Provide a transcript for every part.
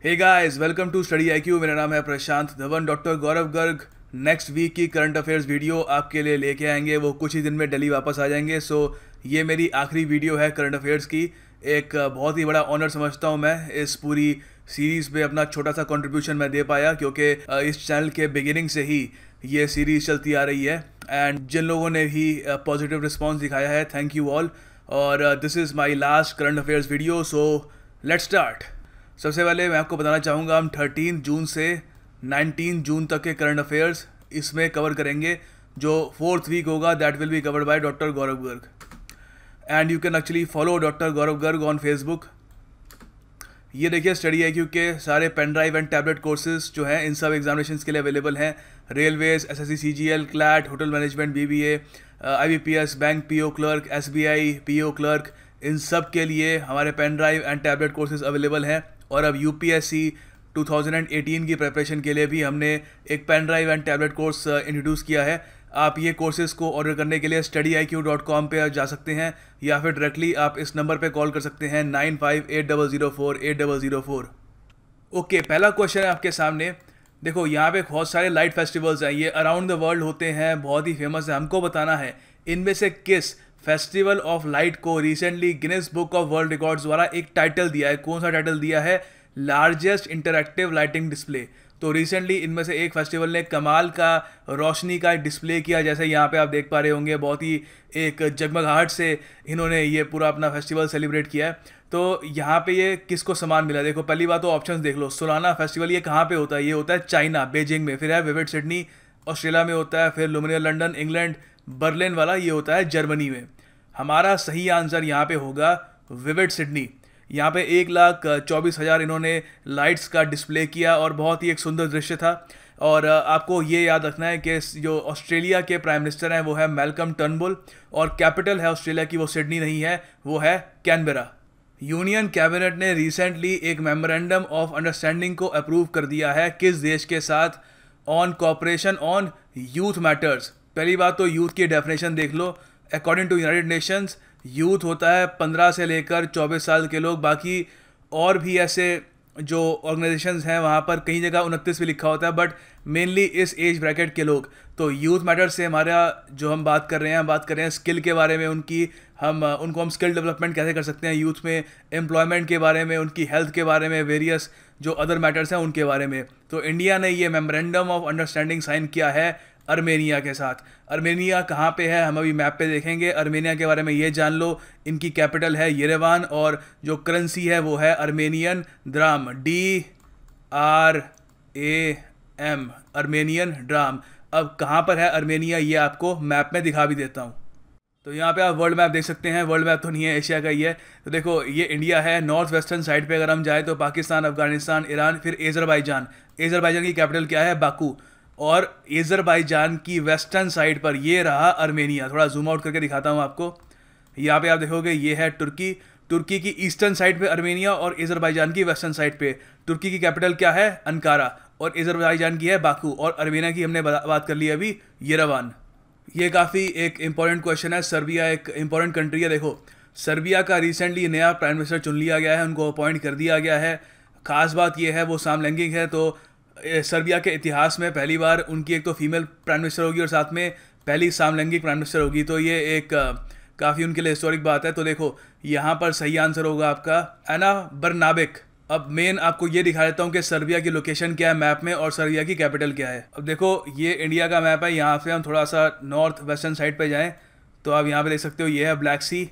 Hey guys, welcome to study IQ. मेरा नाम है Prashant Dhawan. Doctor Gaurav Garg next week की करंट अफेयर्स वीडियो आपके लिए लेके आएंगे। वो कुछ ही दिन में दिल्ली वापस आ जाएंगे। सो ये मेरी आखिरी वीडियो है करंट अफेयर्स की। एक बहुत ही बड़ा ऑनर समझता हूँ मैं इस पूरी सीरीज़ में अपना छोटा सा कंट्रीब्यूशन मैं दे पाया, क्योंकि इस चैनल के बिगिनिंग से ही ये सीरीज़ चलती आ रही है। एंड जिन लोगों ने भी पॉजिटिव रिस्पॉन्स दिखाया है, थैंक यू ऑल। और this is my last current affairs video, so let's start. सबसे पहले मैं आपको बताना चाहूँगा, हम 13 जून से 19 जून तक के करंट अफेयर्स इसमें कवर करेंगे। जो फोर्थ वीक होगा that will be covered by doctor Gaurav Garg. And you can actually follow doctor Gaurav Garg on Facebook. ये देखिए, स्टडी आईक्यू के सारे pen drive and tablet courses जो हैं इन सब एग्जामिनेशंस के लिए अवेलेबल हैं। Railways, SSC, CGL, CLAT, hotel management, BBA, IBPS, bank PO clerk, SBI PO clerk, इन सब के लिए हमारे pen drive and tablet courses available हैं। और अब यूपीएससी 2018 की प्रिपरेशन के लिए भी हमने एक pen drive and tablet course introduce किया है। आप ये कोर्सेज़ को ऑर्डर करने के लिए studyIQ.com पे जा सकते हैं, या फिर डायरेक्टली आप इस नंबर पे कॉल कर सकते हैं 9580048004। ओके, पहला क्वेश्चन है आपके सामने। देखो, यहाँ पे बहुत सारे लाइट फेस्टिवल्स हैं, ये अराउंड द वर्ल्ड होते हैं, बहुत ही फेमस है। हमको बताना है इनमें से किस फेस्टिवल ऑफ लाइट को recently Guinness book of world records द्वारा एक टाइटल दिया है। कौन सा टाइटल दिया है? Largest interactive lighting display. तो रिसेंटली इनमें से एक फेस्टिवल ने कमाल का रोशनी का डिस्प्ले किया, जैसे यहाँ पे आप देख पा रहे होंगे। बहुत ही एक जगमगाहट से इन्होंने ये पूरा अपना फेस्टिवल सेलिब्रेट किया है। तो यहाँ पे ये किसको सम्मान मिला? देखो, पहली बात तो ऑप्शंस देख लो। सोलाना फेस्टिवल ये कहाँ पे होता है? ये होता है चाइना, बीजिंग में। फिर है विविड सिडनी, ऑस्ट्रेलिया में होता है। फिर लुमिनियर लंदन, इंग्लैंड। बर्लिन वाला ये होता है जर्मनी में। हमारा सही आंसर यहाँ पे होगा विविड सिडनी। यहाँ पे 1,24,000 इन्होंने लाइट्स का डिस्प्ले किया और बहुत ही एक सुंदर दृश्य था। और आपको ये याद रखना है कि जो ऑस्ट्रेलिया के प्राइम मिनिस्टर हैं वो है मैल्कम टर्नबुल, और कैपिटल है ऑस्ट्रेलिया की वो सिडनी नहीं है, वो है कैनबेरा। यूनियन कैबिनेट ने रिसेंटली एक मेमोरेंडम ऑफ अंडरस्टैंडिंग को अप्रूव कर दिया है किस देश के साथ? On cooperation on youth matters. पहली बात तो यूथ की डेफिनेशन देख लो। According to United Nations, youth होता है 15 से लेकर 24 साल के लोग। बाकी और भी ऐसे जो ऑर्गेनाइजेशंस हैं वहाँ पर कई जगह 29 भी लिखा होता है, बट मेनली इस एज ब्रैकेट के लोग। तो यूथ मैटर से हमारा जो हम बात कर रहे हैं, हम बात कर रहे हैं स्किल के बारे में, उनको हम स्किल डेवलपमेंट कैसे कर सकते हैं यूथ में, एम्प्लॉयमेंट के बारे में, उनकी हेल्थ के बारे में, वेरियस जो अदर मैटर्स हैं उनके बारे में। तो इंडिया ने ये मेमोरेंडम ऑफ अंडरस्टैंडिंग साइन किया है अर्मेनिया के साथ। अर्मेनिया कहाँ पे है हम अभी मैप पे देखेंगे। अर्मेनिया के बारे में ये जान लो, इनकी कैपिटल है येरेवान, और जो करेंसी है वो है Armenian dram, DRAM, Armenian drum. अब कहाँ पर है अर्मेनिया, ये आपको मैप में दिखा भी देता हूँ। तो यहाँ पे आप वर्ल्ड मैप देख सकते हैं। वर्ल्ड मैप तो नहीं है, एशिया का ही है। तो देखो, ये इंडिया है। नॉर्थ वेस्टर्न साइड पे अगर हम जाएँ तो पाकिस्तान, अफगानिस्तान, ईरान, फिर एजरबाईजान। एजरबाईजान की कैपिटल क्या है? बाकू। और एजरबाईजान की वेस्टर्न साइड पर ये रहा अर्मेनिया। थोड़ा जूम आउट करके दिखाता हूँ आपको। यहाँ पे आप देखोगे ये है तुर्की। तुर्की की ईस्टर्न साइड पे अर्मेनिया, और एजरबाईजान की वेस्टर्न साइड पे। तुर्की की कैपिटल क्या है? अंकारा। और एजरबाईजान की है बाकू। और अर्मेनिया की हमने बात कर ली अभी, येरेवान। ये काफ़ी एक इंपॉर्टेंट क्वेश्चन है। सर्बिया एक इंपॉर्टेंट कंट्री है। देखो, सर्बिया का रिसेंटली नया प्राइम मिनिस्टर चुन लिया गया है, उनको अपॉइंट कर दिया गया है। खास बात यह है वो समलैंगिक है। तो सर्बिया के इतिहास में पहली बार उनकी एक तो फीमेल प्राइम मिनिस्टर होगी और साथ में पहली समलैंगिक प्राइम मिनिस्टर होगी। तो ये एक काफ़ी उनके लिए हिस्टोरिक बात है। तो देखो, यहाँ पर सही आंसर होगा आपका एना बर्नाबिक। अब मेन आपको ये दिखा देता हूँ कि सर्बिया की लोकेशन क्या है मैप में, और सर्बिया की कैपिटल क्या है। अब देखो, ये इंडिया का मैप है। यहाँ से हम थोड़ा सा नॉर्थ वेस्टर्न साइड पे जाएँ तो आप यहाँ पे देख सकते हो ये है ब्लैक सी,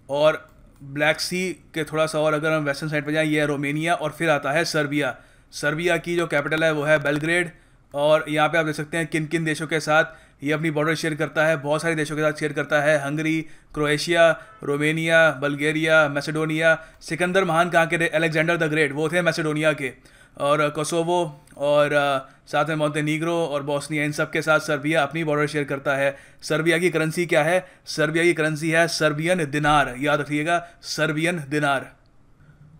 और ब्लैक सी के थोड़ा सा और अगर हम वेस्टर्न साइड पे जाएँ ये है रोमेनिया, और फिर आता है सर्बिया। सर्बिया की जो कैपिटल है वो है बेलग्रेड। और यहाँ पे आप देख सकते हैं किन किन देशों के साथ ये अपनी बॉर्डर शेयर करता है। बहुत सारे देशों के साथ शेयर करता है। Hungary, Croatia, Romania, Bulgaria, Macedonia. Sikandar महान कहाँ के थे? अलेक्जेंडर द ग्रेट, वो थे मैसेडोनिया के। और कोसोवो, और साथ में मोंटेनीग्रो और बोस्निया, इन सब के साथ सर्बिया अपनी बॉर्डर शेयर करता है। सर्बिया की करेंसी क्या है? सर्बिया की करेंसी है सर्बियन दिनार। याद रखिएगा, सर्बियन दिनार।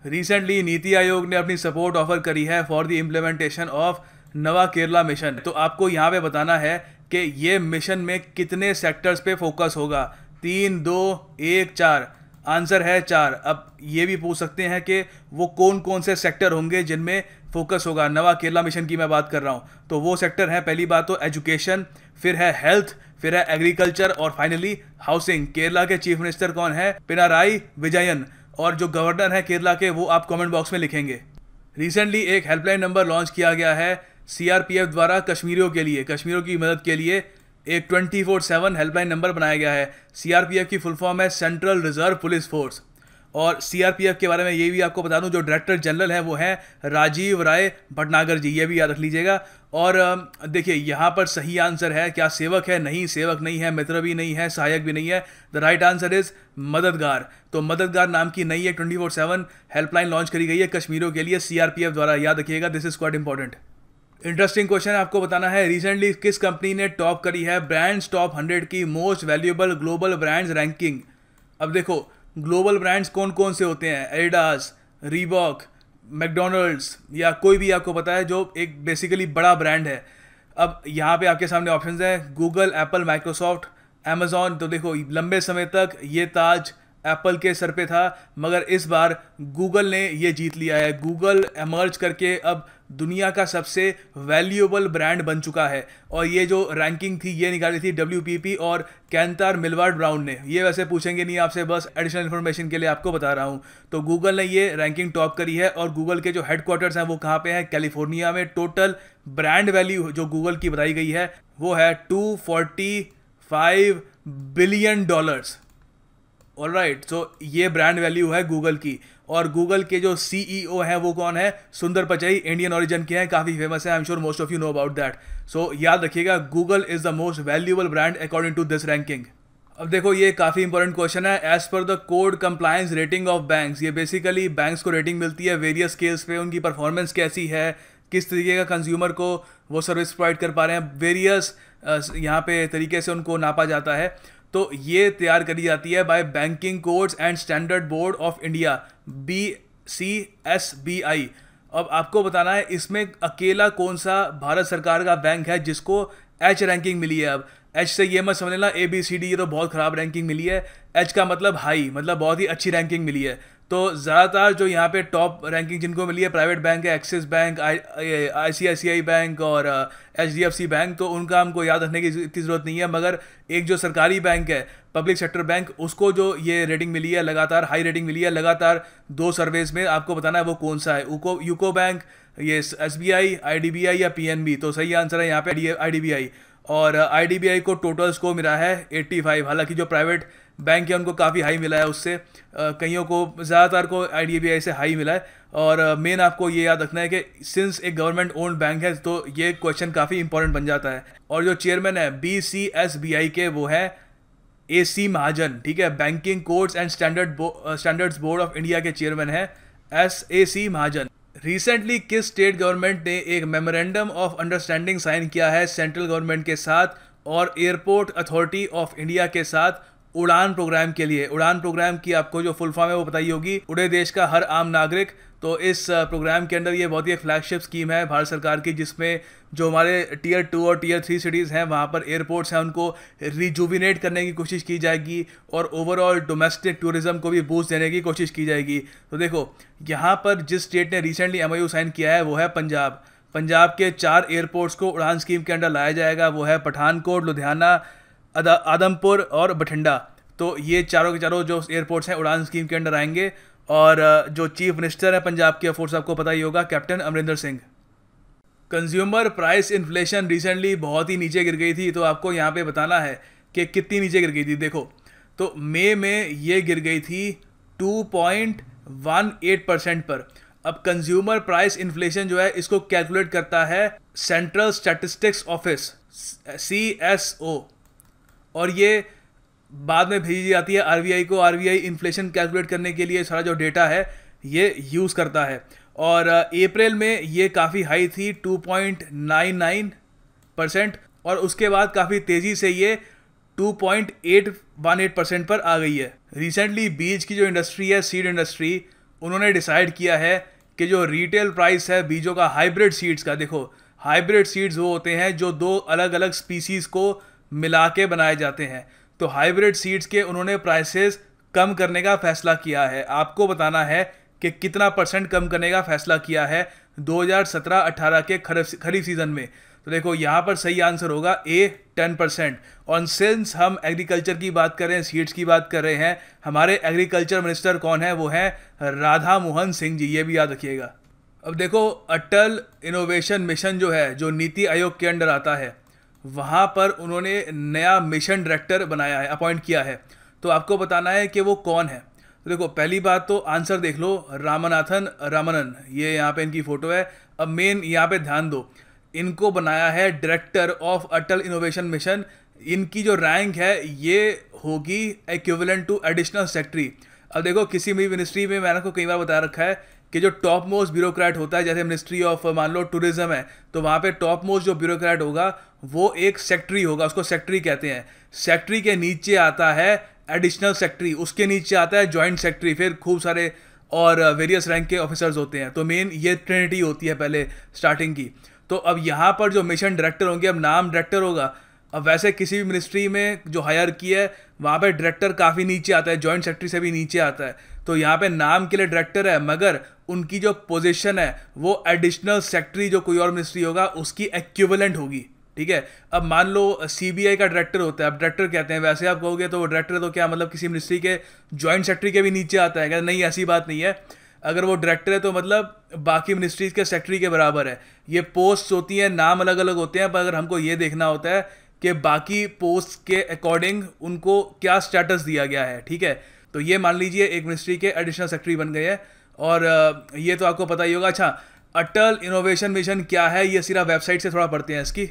रिसेंटली नीति आयोग ने अपनी सपोर्ट ऑफर करी है फॉर द इम्प्लीमेंटेशन ऑफ नवा केरला मिशन। तो आपको यहाँ पे बताना है कि ये मिशन में कितने सेक्टर्स पे फोकस होगा। 3, 2, 1, 4। आंसर है 4। अब ये भी पूछ सकते हैं कि वो कौन कौन से सेक्टर होंगे जिनमें फोकस होगा। नवा केरला मिशन की मैं बात कर रहा हूँ, तो वो सेक्टर है, पहली बात तो एजुकेशन, फिर है हेल्थ, फिर है एग्रीकल्चर और फाइनली हाउसिंग। केरला के चीफ मिनिस्टर कौन है? पिनाराई विजयन। और जो गवर्नर है केरला के, वो आप कमेंट बॉक्स में लिखेंगे। रिसेंटली एक हेल्पलाइन नंबर लॉन्च किया गया है सीआरपीएफ द्वारा कश्मीरियों के लिए, कश्मीरियों की मदद के लिए एक 24/7 हेल्पलाइन नंबर बनाया गया है। सीआरपीएफ की फुल फॉर्म है सेंट्रल रिजर्व पुलिस फोर्स। और सीआरपीएफ के बारे में ये भी आपको बता दूं, जो डायरेक्टर जनरल हैं वो हैं राजीव राय भटनागर जी, ये भी याद रख लीजिएगा। और देखिए यहाँ पर सही आंसर है क्या? सेवक है? नहीं, सेवक नहीं है, मित्र भी नहीं है, सहायक भी नहीं है। द राइट आंसर इज मददगार। तो मददगार नाम की नई एक 24/7 हेल्पलाइन लॉन्च करी गई है कश्मीरियों के लिए सीआरपीएफ द्वारा, याद रखिएगा, this is quite important. Interesting question आपको बताना है, रिसेंटली किस कंपनी ने टॉप करी है ब्रांड्स टॉप 100 की most valuable global brands ranking. अब देखो ग्लोबल ब्रांड्स कौन कौन से होते हैं? एडिडास, रीबॉक, मैकडोनल्ड्स या कोई भी आपको पता है जो एक बेसिकली बड़ा ब्रांड है। अब यहाँ पे आपके सामने ऑप्शंस हैं, गूगल, एप्पल, माइक्रोसॉफ्ट, अमेजॉन। तो देखो लंबे समय तक ये ताज एप्पल के सर पे था, मगर इस बार गूगल ने ये जीत लिया है। गूगल एमर्ज करके अब दुनिया का सबसे वैल्यूएबल ब्रांड बन चुका है। और ये जो रैंकिंग थी ये निकाली थी WPP और कैंटार मिलवार्ड ब्राउन ने। ये वैसे पूछेंगे नहीं आपसे, बस एडिशनल इन्फॉर्मेशन के लिए आपको बता रहा हूँ। तो गूगल ने ये रैंकिंग टॉप करी है और गूगल के जो हेडक्वार्टर्स हैं वो कहाँ पे हैं? कैलिफोर्निया में। टोटल ब्रांड वैल्यू जो गूगल की बताई गई है वो है $245 बिलियन। ऑलराइट, सो ये ब्रांड वैल्यू है गूगल की। और गूगल के जो CEO हैं वो कौन है? सुंदर पिचाई, इंडियन ओरिजिन के हैं, काफ़ी फेमस है, I am sure most of you know about that. So याद रखिएगा, Google is the most valuable brand according to this ranking. अब देखो ये काफ़ी इंपॉर्टेंट क्वेश्चन है। As per the code compliance rating of banks, ये basically banks को rating मिलती है वेरियस स्केल्स पे, उनकी परफॉर्मेंस कैसी है, किस तरीके का कंज्यूमर को वो सर्विस प्रोवाइड कर पा रहे हैं, वेरियस यहाँ पे तरीके से उनको नापा जाता है। तो ये तैयार करी जाती है by banking codes and standard board of India, BCSBI। अब आपको बताना है इसमें अकेला कौन सा भारत सरकार का बैंक है जिसको H रैंकिंग मिली है। अब H से ये मत समझ लेना ABCD, ये तो बहुत ख़राब रैंकिंग मिली है। H का मतलब हाई, मतलब बहुत ही अच्छी रैंकिंग मिली है। तो ज़्यादातर जो यहाँ पे टॉप रैंकिंग जिनको मिली है प्राइवेट बैंक है, एक्सिस बैंक, ICICI बैंक और HDFC बैंक, तो उनका हमको याद रखने की इतनी ज़रूरत नहीं है। मगर एक जो सरकारी बैंक है, पब्लिक सेक्टर बैंक, उसको जो ये रेटिंग मिली है लगातार, हाई रेटिंग मिली है लगातार 2 सर्वेज में, आपको बताना है वो कौन सा है। यूको बैंक, ये SBI, IDBI या PNB। तो सही आंसर है यहाँ पे IDBI। और IDBI को टोटल स्कोर मिला है 85। हालांकि जो प्राइवेट बैंक है उनको काफ़ी हाई मिला है उससे, कईयों को, ज़्यादातर को IDBI से हाई मिला है। और मेन आपको ये याद रखना है कि सिंस एक गवर्नमेंट ओन्ड बैंक है तो ये क्वेश्चन काफ़ी इंपॉर्टेंट बन जाता है। और जो चेयरमैन है BCSBI के वो है AC महाजन, ठीक है। Banking codes and standards board of India के चेयरमैन है AC महाजन। रिसेंटली किस स्टेट गवर्नमेंट ने एक मेमोरेंडम ऑफ अंडरस्टैंडिंग साइन किया है सेंट्रल गवर्नमेंट के साथ और एयरपोर्ट अथॉरिटी ऑफ इंडिया के साथ उड़ान प्रोग्राम के लिए? उड़ान प्रोग्राम की आपको जो फुल फॉर्म है वो बताई होगी, उड़े देश का हर आम नागरिक। तो इस प्रोग्राम के अंदर ये बहुत ही एक फ्लैगशिप स्कीम है भारत सरकार की, जिसमें जो हमारे Tier 2 और Tier 3 सिटीज़ हैं वहाँ पर एयरपोर्ट्स हैं उनको रिजुविनेट करने की कोशिश की जाएगी और ओवरऑल डोमेस्टिक टूरिज्म को भी बूस्ट देने की कोशिश की जाएगी। तो देखो यहाँ पर जिस स्टेट ने रिसेंटली MOU साइन किया है वो है पंजाब। पंजाब के 4 एयरपोर्ट्स को उड़ान स्कीम के अंडर लाया जाएगा, वो है पठानकोट, लुधियाना, आदमपुर और बठिंडा। तो ये चारों के चारों जो एयरपोर्ट्स हैं उड़ान स्कीम के अंडर आएंगे। और जो चीफ मिनिस्टर है पंजाब के, ऑफकोर्स आपको पता ही होगा, captain Amarinder Singh. Consumer price inflation recently बहुत ही नीचे गिर गई थी, तो आपको यहाँ पे बताना है कि कितनी नीचे गिर गई थी। देखो तो मई में ये गिर गई थी 2.18% पर। अब कंज्यूमर प्राइस इन्फ्लेशन जो है इसको कैलकुलेट करता है सेंट्रल स्टैटिस्टिक्स ऑफिस, CSO, और ये बाद में भेजी जाती है RBI को। RBI इन्फ्लेशन कैलकुलेट करने के लिए सारा जो डेटा है ये यूज़ करता है। और अप्रैल में ये काफ़ी हाई थी 2.99%, और उसके बाद काफ़ी तेज़ी से ये 2.818% पर आ गई है। रिसेंटली बीज की जो इंडस्ट्री है, सीड इंडस्ट्री, उन्होंने डिसाइड किया है कि जो रिटेल प्राइस है बीजों का, हाइब्रिड सीड्स का, देखो हाइब्रिड सीड्स वो होते हैं जो 2 अलग अलग स्पीसीज़ को मिला के बनाए जाते हैं। तो हाइब्रिड सीड्स के उन्होंने प्राइसेस कम करने का फैसला किया है। आपको बताना है कि कितना परसेंट कम करने का फैसला किया है 2017-18 के खरीफ सीजन में। तो देखो यहाँ पर सही आंसर होगा ए 10%। और सिंस हम एग्रीकल्चर की बात कर रहे हैं, सीड्स की बात कर रहे हैं, हमारे एग्रीकल्चर मिनिस्टर कौन है? वो है राधा मोहन सिंह जी, ये भी याद रखिएगा। अब देखो अटल इनोवेशन मिशन जो है, जो नीति आयोग के अंडर आता है, वहाँ पर उन्होंने नया मिशन डायरेक्टर बनाया है, अपॉइंट किया है। तो आपको बताना है कि वो कौन है। तो देखो पहली बात तो आंसर देख लो, रामनाथन रामनन, ये यहाँ पे इनकी फ़ोटो है। अब मेन यहाँ पे ध्यान दो, इनको बनाया है director of Atal innovation mission. इनकी जो रैंक है ये होगी इक्विवेलेंट टू एडिशनल सेक्रेटरी। अब देखो किसी भी मिनिस्ट्री में मैंने आपको कई बार बता रखा है कि जो टॉप मोस्ट ब्यूरोक्रेट होता है, जैसे मिनिस्ट्री ऑफ मान लो टूरिज्म है, तो वहाँ पे टॉप मोस्ट जो ब्यूरोक्रेट होगा वो एक सेक्रेटरी होगा, उसको सेक्रेटरी कहते हैं। सेक्रेटरी के नीचे आता है एडिशनल सेक्रेटरी, उसके नीचे आता है जॉइंट सेक्रेटरी, फिर खूब सारे और वेरियस रैंक के ऑफिसर्स होते हैं। तो मेन ये ट्रिनिटी होती है पहले स्टार्टिंग की। तो अब यहाँ पर जो मिशन डायरेक्टर होंगे, अब नाम डायरेक्टर होगा। अब वैसे किसी भी मिनिस्ट्री में जो हायर की है वहाँ पे डायरेक्टर काफ़ी नीचे आता है, जॉइंट सेक्रेटरी से भी नीचे आता है। तो यहाँ पे नाम के लिए डायरेक्टर है, मगर उनकी जो पोजीशन है वो एडिशनल सेक्रेटरी जो कोई और मिनिस्ट्री होगा उसकी इक्विवेलेंट होगी। ठीक है। अब मान लो सीबीआई का डायरेक्टर होता है, अब डायरेक्टर कहते हैं, वैसे आप कहोगे तो वो डायरेक्टर तो क्या मतलब किसी मिनिस्ट्री के जॉइंट सेक्रेटरी के भी नीचे आता है क्या? नहीं, ऐसी बात नहीं है। अगर वो डायरेक्टर है तो मतलब बाकी मिनिस्ट्रीज के सेक्रेटरी के बराबर है। ये पोस्ट होती हैं, नाम अलग अलग होते हैं, पर अगर हमको ये देखना होता है कि बाकी पोस्ट के अकॉर्डिंग उनको क्या स्टेटस दिया गया है। ठीक है। तो ये मान लीजिए एक मिनिस्ट्री के एडिशनल सेक्रेटरी बन गए हैं। और ये तो आपको पता ही होगा। अच्छा, अटल इनोवेशन मिशन क्या है? ये सिर्फ वेबसाइट से थोड़ा पढ़ते हैं इसकी।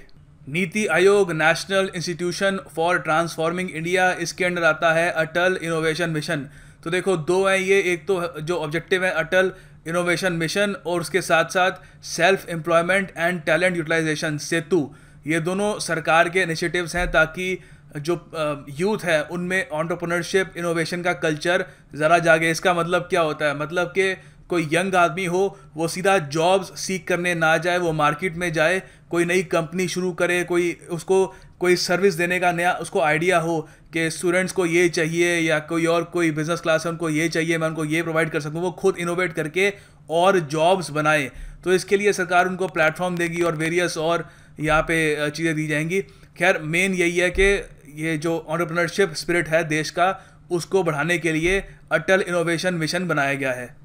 NITI Aayog national institution for transforming India, इसके अंडर आता है अटल इनोवेशन मिशन। तो देखो दो हैं ये, एक तो जो ऑब्जेक्टिव है अटल इनोवेशन मिशन, और उसके साथ साथ self employment and talent utilisation Setu. ये दोनों सरकार के इनिशिएटिव्स हैं ताकि जो यूथ है उनमें एंटरप्रेन्योरशिप इनोवेशन का कल्चर ज़रा जागे। इसका मतलब क्या होता है? मतलब कि कोई यंग आदमी हो वो सीधा जॉब्स सीख करने ना जाए, वो मार्केट में जाए, कोई नई कंपनी शुरू करे, कोई उसको कोई सर्विस देने का नया उसको आइडिया हो कि स्टूडेंट्स को ये चाहिए या कोई बिजनेस क्लास है उनको ये चाहिए, मैं उनको ये प्रोवाइड कर सकूँ, वो खुद इनोवेट करके और जॉब्स बनाए। तो इसके लिए सरकार उनको प्लेटफॉर्म देगी और वेरियस और यहाँ पे चीज़ें दी जाएंगी। खैर मेन यही है कि ये जो एंटरप्रेन्योरशिप स्पिरिट है देश का, उसको बढ़ाने के लिए अटल इनोवेशन मिशन बनाया गया है।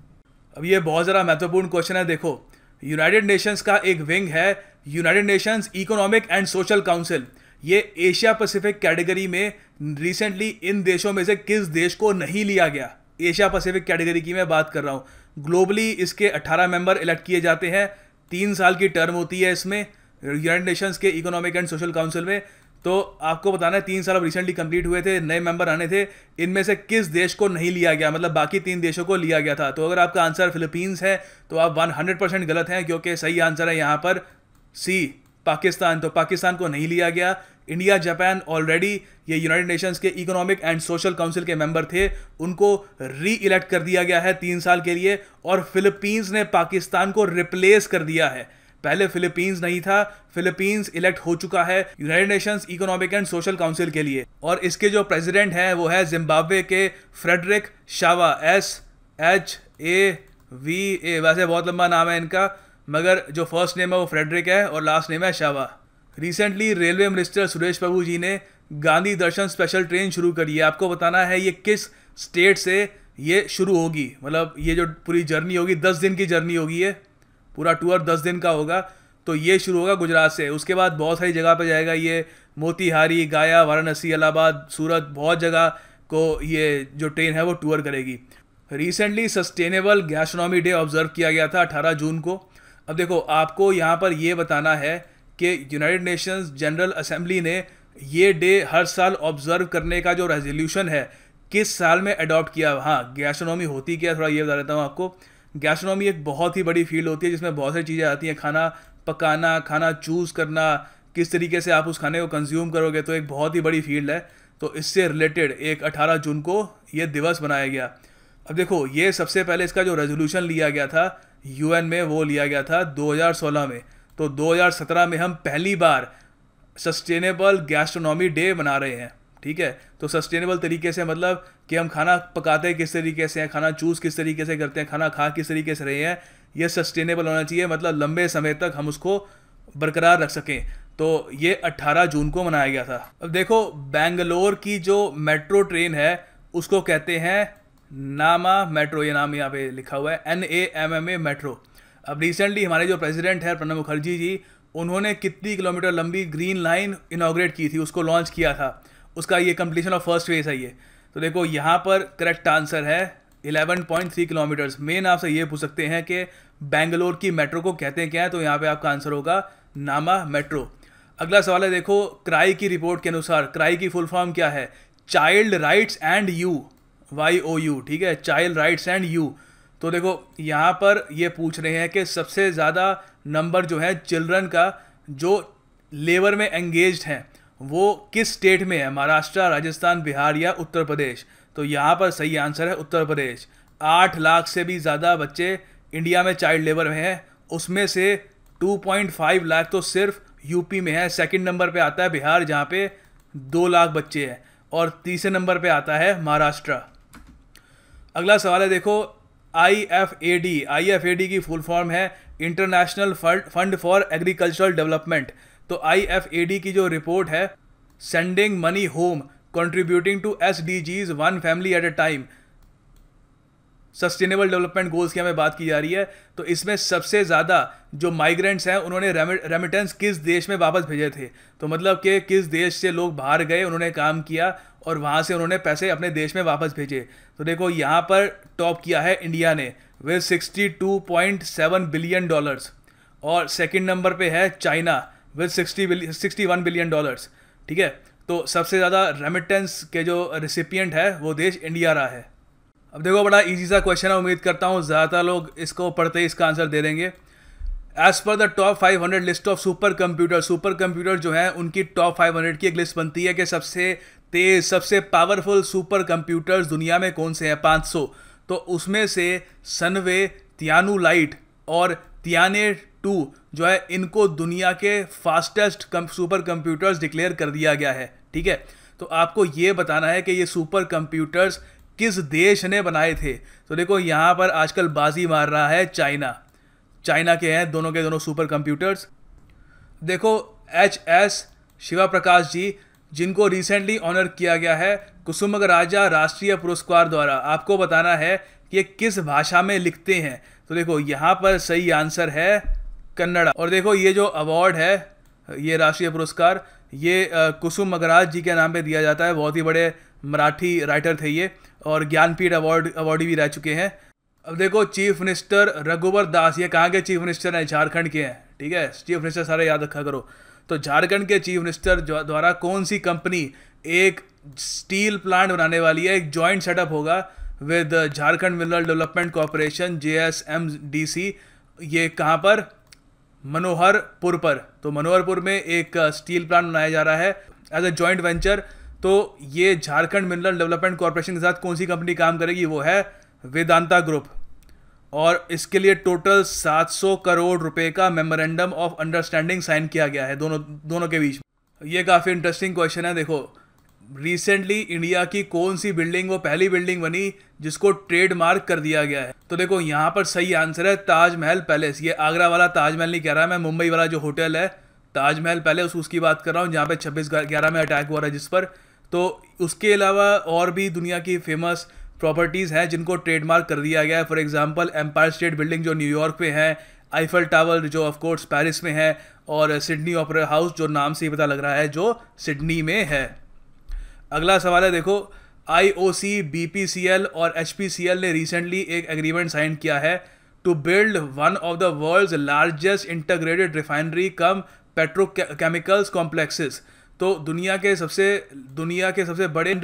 अब ये बहुत ज़रा महत्वपूर्ण क्वेश्चन है। देखो यूनाइटेड नेशंस का एक विंग है United Nations economic and social council. ये एशिया पैसिफिक कैटेगरी में रिसेंटली इन देशों में से किस देश को नहीं लिया गया? एशिया पैसिफिक कैटेगरी की मैं बात कर रहा हूँ। ग्लोबली इसके 18 मेंबर इलेक्ट किए जाते हैं, 3 साल की टर्म होती है इसमें यूनाइटेड नेशंस के इकोनॉमिक एंड सोशल काउंसिल में। तो आपको बताना है 3 साल अब रिसेंटली कंप्लीट हुए थे, नए मेंबर आने थे, इनमें से किस देश को नहीं लिया गया? मतलब बाकी 3 देशों को लिया गया था। तो अगर आपका आंसर फिलीपींस है तो आप 100% गलत हैं, क्योंकि सही आंसर है यहाँ पर सी, पाकिस्तान। तो पाकिस्तान को नहीं लिया गया। इंडिया, जापान ऑलरेडी ये यूनाइटेड नेशंस के इकोनॉमिक एंड सोशल काउंसिल के मेंबर थे, उनको री इलेक्ट कर दिया गया है 3 साल के लिए। और फिलीपींस ने पाकिस्तान को रिप्लेस कर दिया है। पहले फिलीपींस नहीं था, फिलीपींस इलेक्ट हो चुका है United Nations economic and social council के लिए। और इसके जो प्रेसिडेंट हैं वो है जिम्बाब्वे के फ्रेडरिक शावा, SHAVA। वैसे बहुत लंबा नाम है इनका, मगर जो फर्स्ट नेम है वो फ्रेडरिक है और लास्ट नेम है Shava. Recently railway minister Suresh Prabhu ji ने गांधी दर्शन स्पेशल ट्रेन शुरू करी है। आपको बताना है ये किस स्टेट से ये शुरू होगी। मतलब ये जो पूरी जर्नी होगी 10 दिन की जर्नी होगी, ये पूरा टूर 10 दिन का होगा। तो ये शुरू होगा गुजरात से, उसके बाद बहुत सारी जगह पे जाएगा ये, मोतीहारी, गया, वाराणसी, इलाहाबाद, सूरत, बहुत जगह को ये जो ट्रेन है वो टूर करेगी। Recently sustainable gastronomy day observe किया गया था 18 जून को। अब देखो आपको यहाँ पर ये बताना है कि यूनाइटेड नेशंस जनरल असेंबली ने ये डे हर साल ऑब्जर्व करने का जो रेजोल्यूशन है किस साल में अडॉप्ट किया। हाँ, गैस्ट्रोनॉमी होती क्या, थोड़ा ये बता देता हूँ आपको। गैस्ट्रोनॉमी एक बहुत ही बड़ी फील्ड होती है जिसमें बहुत सारी चीज़ें आती हैं, खाना पकाना, खाना चूज़ करना, किस तरीके से आप उस खाने को कंज्यूम करोगे, तो एक बहुत ही बड़ी फील्ड है। तो इससे रिलेटेड एक 18 जून को ये दिवस बनाया गया। अब देखो ये सबसे पहले इसका जो रेजोल्यूशन लिया गया था यूएन में, वो लिया गया था 2016 में। तो 2017 में हम पहली बार सस्टेनेबल गैस्ट्रोनॉमी डे मना रहे हैं। ठीक है। तो सस्टेनेबल तरीके से मतलब कि हम खाना पकाते हैं किस तरीके से हैं, खाना चूज़ किस तरीके से करते हैं, खाना खा किस तरीके से रहे हैं, ये सस्टेनेबल होना चाहिए, मतलब लंबे समय तक हम उसको बरकरार रख सकें। तो ये 18 जून को मनाया गया था। अब देखो बेंगलोर की जो मेट्रो ट्रेन है उसको कहते हैं नामा मेट्रो, ये नाम यहाँ पे लिखा हुआ है NAMMA मेट्रो। अब रिसेंटली हमारे जो प्रेसिडेंट है प्रणब मुखर्जी जी, उन्होंने कितनी किलोमीटर लंबी ग्रीन लाइन इनॉग्रेट की थी, उसको लॉन्च किया था, उसका ये कंप्लीशन ऑफ फर्स्ट फेज है ये। तो देखो यहाँ पर करेक्ट आंसर है 11.3 किलोमीटर्स। मेन आपसे ये पूछ सकते हैं कि बेंगलोर की मेट्रो को कहते हैं क्या है, तो यहाँ पे आपका आंसर होगा नामा मेट्रो। अगला सवाल है देखो, क्राई की रिपोर्ट के अनुसार क्राई की फुल फॉर्म क्या है? Child rights and you, YOU, ठीक है, चाइल्ड राइट्स एंड यू। तो देखो यहाँ पर ये पूछ रहे हैं कि सबसे ज़्यादा नंबर जो है चिल्ड्रन का जो लेबर में एंगेज्ड हैं वो किस स्टेट में है? महाराष्ट्र, राजस्थान, बिहार या उत्तर प्रदेश? तो यहाँ पर सही आंसर है उत्तर प्रदेश। 8 लाख से भी ज़्यादा बच्चे इंडिया में चाइल्ड लेबर में हैं, उसमें से 2.5 लाख तो सिर्फ यूपी में है। सेकंड नंबर पे आता है बिहार जहाँ पे 2 लाख बच्चे हैं, और तीसरे नंबर पे आता है महाराष्ट्र। अगला सवाल है देखो, IFAD की फुल फॉर्म है international fund for agricultural development. तो IFAD की जो रिपोर्ट है sending money home contributing to SDGs one family at a time, sustainable development goals की हमें बात की जा रही है। तो इसमें सबसे ज़्यादा जो माइग्रेंट्स हैं उन्होंने रेमिटेंस किस देश में वापस भेजे थे? तो मतलब कि किस देश से लोग बाहर गए, उन्होंने काम किया और वहाँ से उन्होंने पैसे अपने देश में वापस भेजे। तो देखो यहाँ पर टॉप किया है इंडिया ने विद $62.7 बिलियन, और सेकंड नंबर पे है चाइना विद $61 बिलियन, ठीक है। तो सबसे ज़्यादा रेमिटेंस के जो रिसिपिएंट है वो देश इंडिया रहा है। अब देखो बड़ा इजी सा क्वेश्चन है, उम्मीद करता हूँ ज़्यादातर लोग इसको पढ़ते ही इसका आंसर दे देंगे। As per the top 500 list of super computer जो है उनकी टॉप 500 की एक लिस्ट बनती है कि सबसे तेज, सबसे पावरफुल सुपर कंप्यूटर्स दुनिया में कौन से हैं, 500। तो उसमें से सनवे, तियानु लाइट और तियाने 2 जो है इनको दुनिया के फास्टेस्ट सुपर कंप्यूटर्स डिक्लेयर कर दिया गया है, ठीक है। तो आपको ये बताना है कि ये सुपर कंप्यूटर्स किस देश ने बनाए थे। तो देखो यहाँ पर आजकल बाजी मार रहा है चाइना के हैं दोनों के दोनों सुपर कंप्यूटर्स। देखो HS शिवा प्रकाश जी, जिनको रिसेंटली ऑनर किया गया है कुसुमाग्रज राष्ट्रीय पुरस्कार द्वारा, आपको बताना है कि ये किस भाषा में लिखते हैं। तो देखो यहाँ पर सही आंसर है कन्नड़ा। और देखो ये जो अवार्ड है, ये राष्ट्रीय पुरस्कार, ये कुसुमाग्रज जी के नाम पे दिया जाता है। बहुत ही बड़े मराठी राइटर थे ये, और ज्ञानपीठ अवार्डी भी रह चुके हैं। अब देखो चीफ मिनिस्टर रघुवर दास, ये कहाँ के चीफ मिनिस्टर हैं? झारखंड के हैं, ठीक है। चीफ मिनिस्टर सारे याद रखा करो। तो झारखंड के चीफ मिनिस्टर द्वारा कौन सी कंपनी एक स्टील प्लांट बनाने वाली है? एक जॉइंट सेटअप होगा with Jharkhand mineral development corporation JSMDC। ये कहाँ पर? मनोहरपुर पर। तो मनोहरपुर में एक स्टील प्लांट बनाया जा रहा है एज अ जॉइंट वेंचर। तो ये झारखंड मिनरल डेवलपमेंट कॉरपोरेशन के साथ कौन सी कंपनी काम करेगी? वो है वेदांता ग्रुप, और इसके लिए टोटल 700 करोड़ रुपए का मेमोरेंडम ऑफ अंडरस्टैंडिंग साइन किया गया है दोनों के बीच। ये काफ़ी इंटरेस्टिंग क्वेश्चन है। देखो रिसेंटली इंडिया की कौन सी बिल्डिंग वो पहली बिल्डिंग बनी जिसको ट्रेडमार्क कर दिया गया है? तो देखो यहाँ पर सही आंसर है ताजमहल पैलेस। ये आगरा वाला ताजमहल नहीं कह रहा मैं, मुंबई वाला जो होटल है ताजमहल पैलेस उसकी बात कर रहा हूँ, जहाँ पे 26/11 में अटैक हुआ था जिस पर। तो उसके अलावा और भी दुनिया की फेमस प्रॉपर्टीज़ हैं जिनको ट्रेडमार्क कर दिया गया है। For example Empire State Building जो न्यूयॉर्क में है, आईफल टावर जो ऑफ कोर्स पेरिस में है, और सिडनी ओपेरा हाउस जो नाम से ही पता लग रहा है जो सिडनी में है। अगला सवाल है देखो, IOC, BPCL और HPCL ने रिसेंटली एक एग्रीमेंट साइन किया है to build one of the world's largest integrated refinery cum petrochemicals complexes. तो दुनिया के सबसे बड़े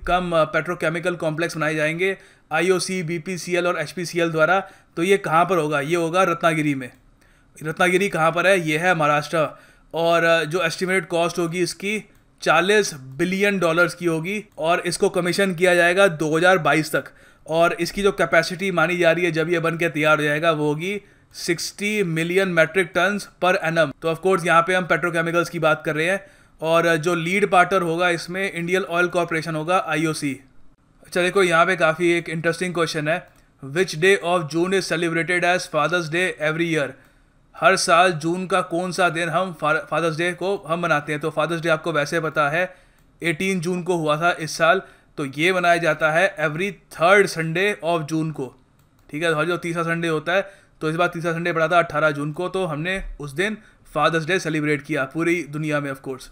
कम पेट्रोकेमिकल कॉम्प्लेक्स बनाए जाएंगे IOC, BPCL और HPCL द्वारा। तो ये कहाँ पर होगा? ये होगा रत्नागिरी में। रत्नागिरी कहाँ पर है? ये है महाराष्ट्र। और जो एस्टिमेटेड कॉस्ट होगी इसकी $40 बिलियन की होगी, और इसको कमीशन किया जाएगा 2022 तक। और इसकी जो कैपेसिटी मानी जा रही है जब ये बन के तैयार हो जाएगा वो होगी 60 million metric tons per annum. तो ऑफकोर्स यहाँ पे हम पेट्रोकेमिकल्स की बात कर रहे हैं। और जो लीड पार्टनर होगा इसमें इंडियन ऑयल कॉरपोरेशन होगा, IOC। अच्छा देखो यहाँ पे काफ़ी एक इंटरेस्टिंग क्वेश्चन है, which day of June is celebrated as father's day every year. हर साल जून का कौन सा दिन हम फादर्स डे को हम मनाते हैं। तो फादर्स डे आपको वैसे पता है 18 जून को हुआ था इस साल, तो ये मनाया जाता है every third Sunday of June को, ठीक है। हर जो तीसरा संडे होता है, तो इस बार तीसरा संडे पड़ा था 18 जून को, तो हमने उस दिन फादर्स डे सेलिब्रेट किया पूरी दुनिया में, ऑफ कोर्स।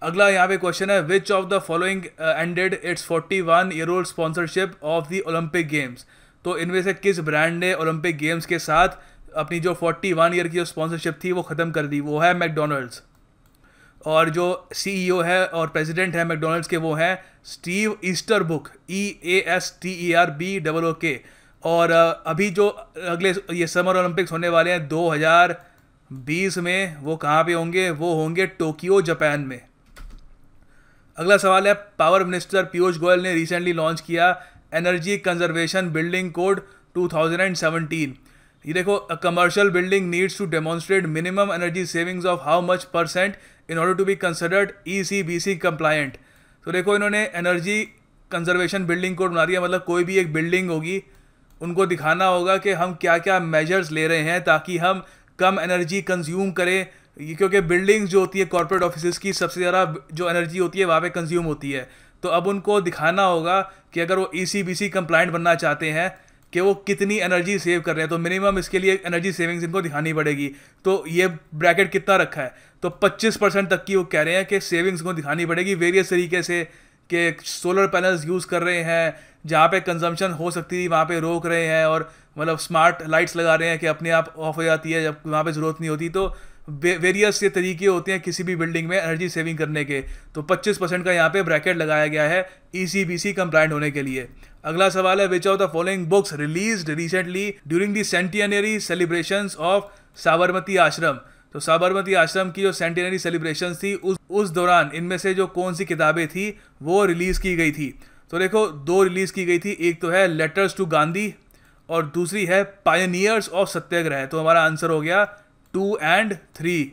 अगला यहाँ पे क्वेश्चन है, which of the following ended it's 41 year old sponsorship of the Olympic games. तो इनमें से किस ब्रांड ने ओलंपिक गेम्स के साथ अपनी जो 41 ईयर की जो स्पॉन्सरशिप थी वो ख़त्म कर दी। वो है मैकडोनल्ड्स, और जो CEO है और प्रेसिडेंट है मैकडोनल्ड्स के वो हैं स्टीव ईस्टरब्रुक, EASTERBOOK। और अभी जो अगले ये समर ओलंपिक्स होने वाले हैं 2020 में, वो कहाँ पे होंगे, वो होंगे टोक्यो जापान में। अगला सवाल है, पावर मिनिस्टर पीयूष गोयल ने रिसेंटली लॉन्च किया एनर्जी कंजर्वेशन बिल्डिंग कोड 2017। ये देखो, a commercial building needs to demonstrate minimum energy savings of how much % in order to be considered ECBC compliant. तो देखो इन्होंने एनर्जी कंजर्वेशन बिल्डिंग कोड बना दिया, मतलब कोई भी एक बिल्डिंग होगी उनको दिखाना होगा कि हम क्या क्या मेजर्स ले रहे हैं ताकि हम कम एनर्जी कंज्यूम करें, क्योंकि बिल्डिंग्स जो होती है कॉर्पोरेट ऑफिस की सबसे ज़्यादा जो एनर्जी होती है वहाँ पे कंज्यूम होती है। तो अब उनको दिखाना होगा कि अगर वो ECBC कंप्लायंट बनना चाहते हैं कि वो कितनी एनर्जी सेव कर रहे हैं, तो मिनिमम इसके लिए एनर्जी सेविंग्स इनको दिखानी पड़ेगी। तो ये ब्रैकेट कितना रखा है, तो 25% तक की वो कह रहे हैं कि सेविंग्स को दिखानी पड़ेगी वेरियस तरीके से, कि सोलर पैनल्स यूज़ कर रहे हैं, जहाँ पे कंजम्पशन हो सकती थी वहाँ पे रोक रहे हैं, और मतलब स्मार्ट लाइट्स लगा रहे हैं कि अपने आप ऑफ हो जाती है जब वहाँ पे ज़रूरत नहीं होती। तो वेरियस ये तरीके होते हैं किसी भी बिल्डिंग में एनर्जी सेविंग करने के। तो 25% का यहाँ पे ब्रैकेट लगाया गया है ECBC कंप्लायंट होने के लिए। अगला सवाल है, which of the following books released recently during the centenary celebrations of Sabarmati आश्रम। तो साबरमती आश्रम की जो सेंटिनरी सेलिब्रेशंस थी उस दौरान इनमें से जो कौन सी किताबें थी वो रिलीज़ की गई थी। तो देखो 2 रिलीज़ की गई थी, एक तो है लेटर्स टू गांधी और दूसरी है पायनियर्स ऑफ सत्याग्रह। तो हमारा आंसर हो गया 2 और 3।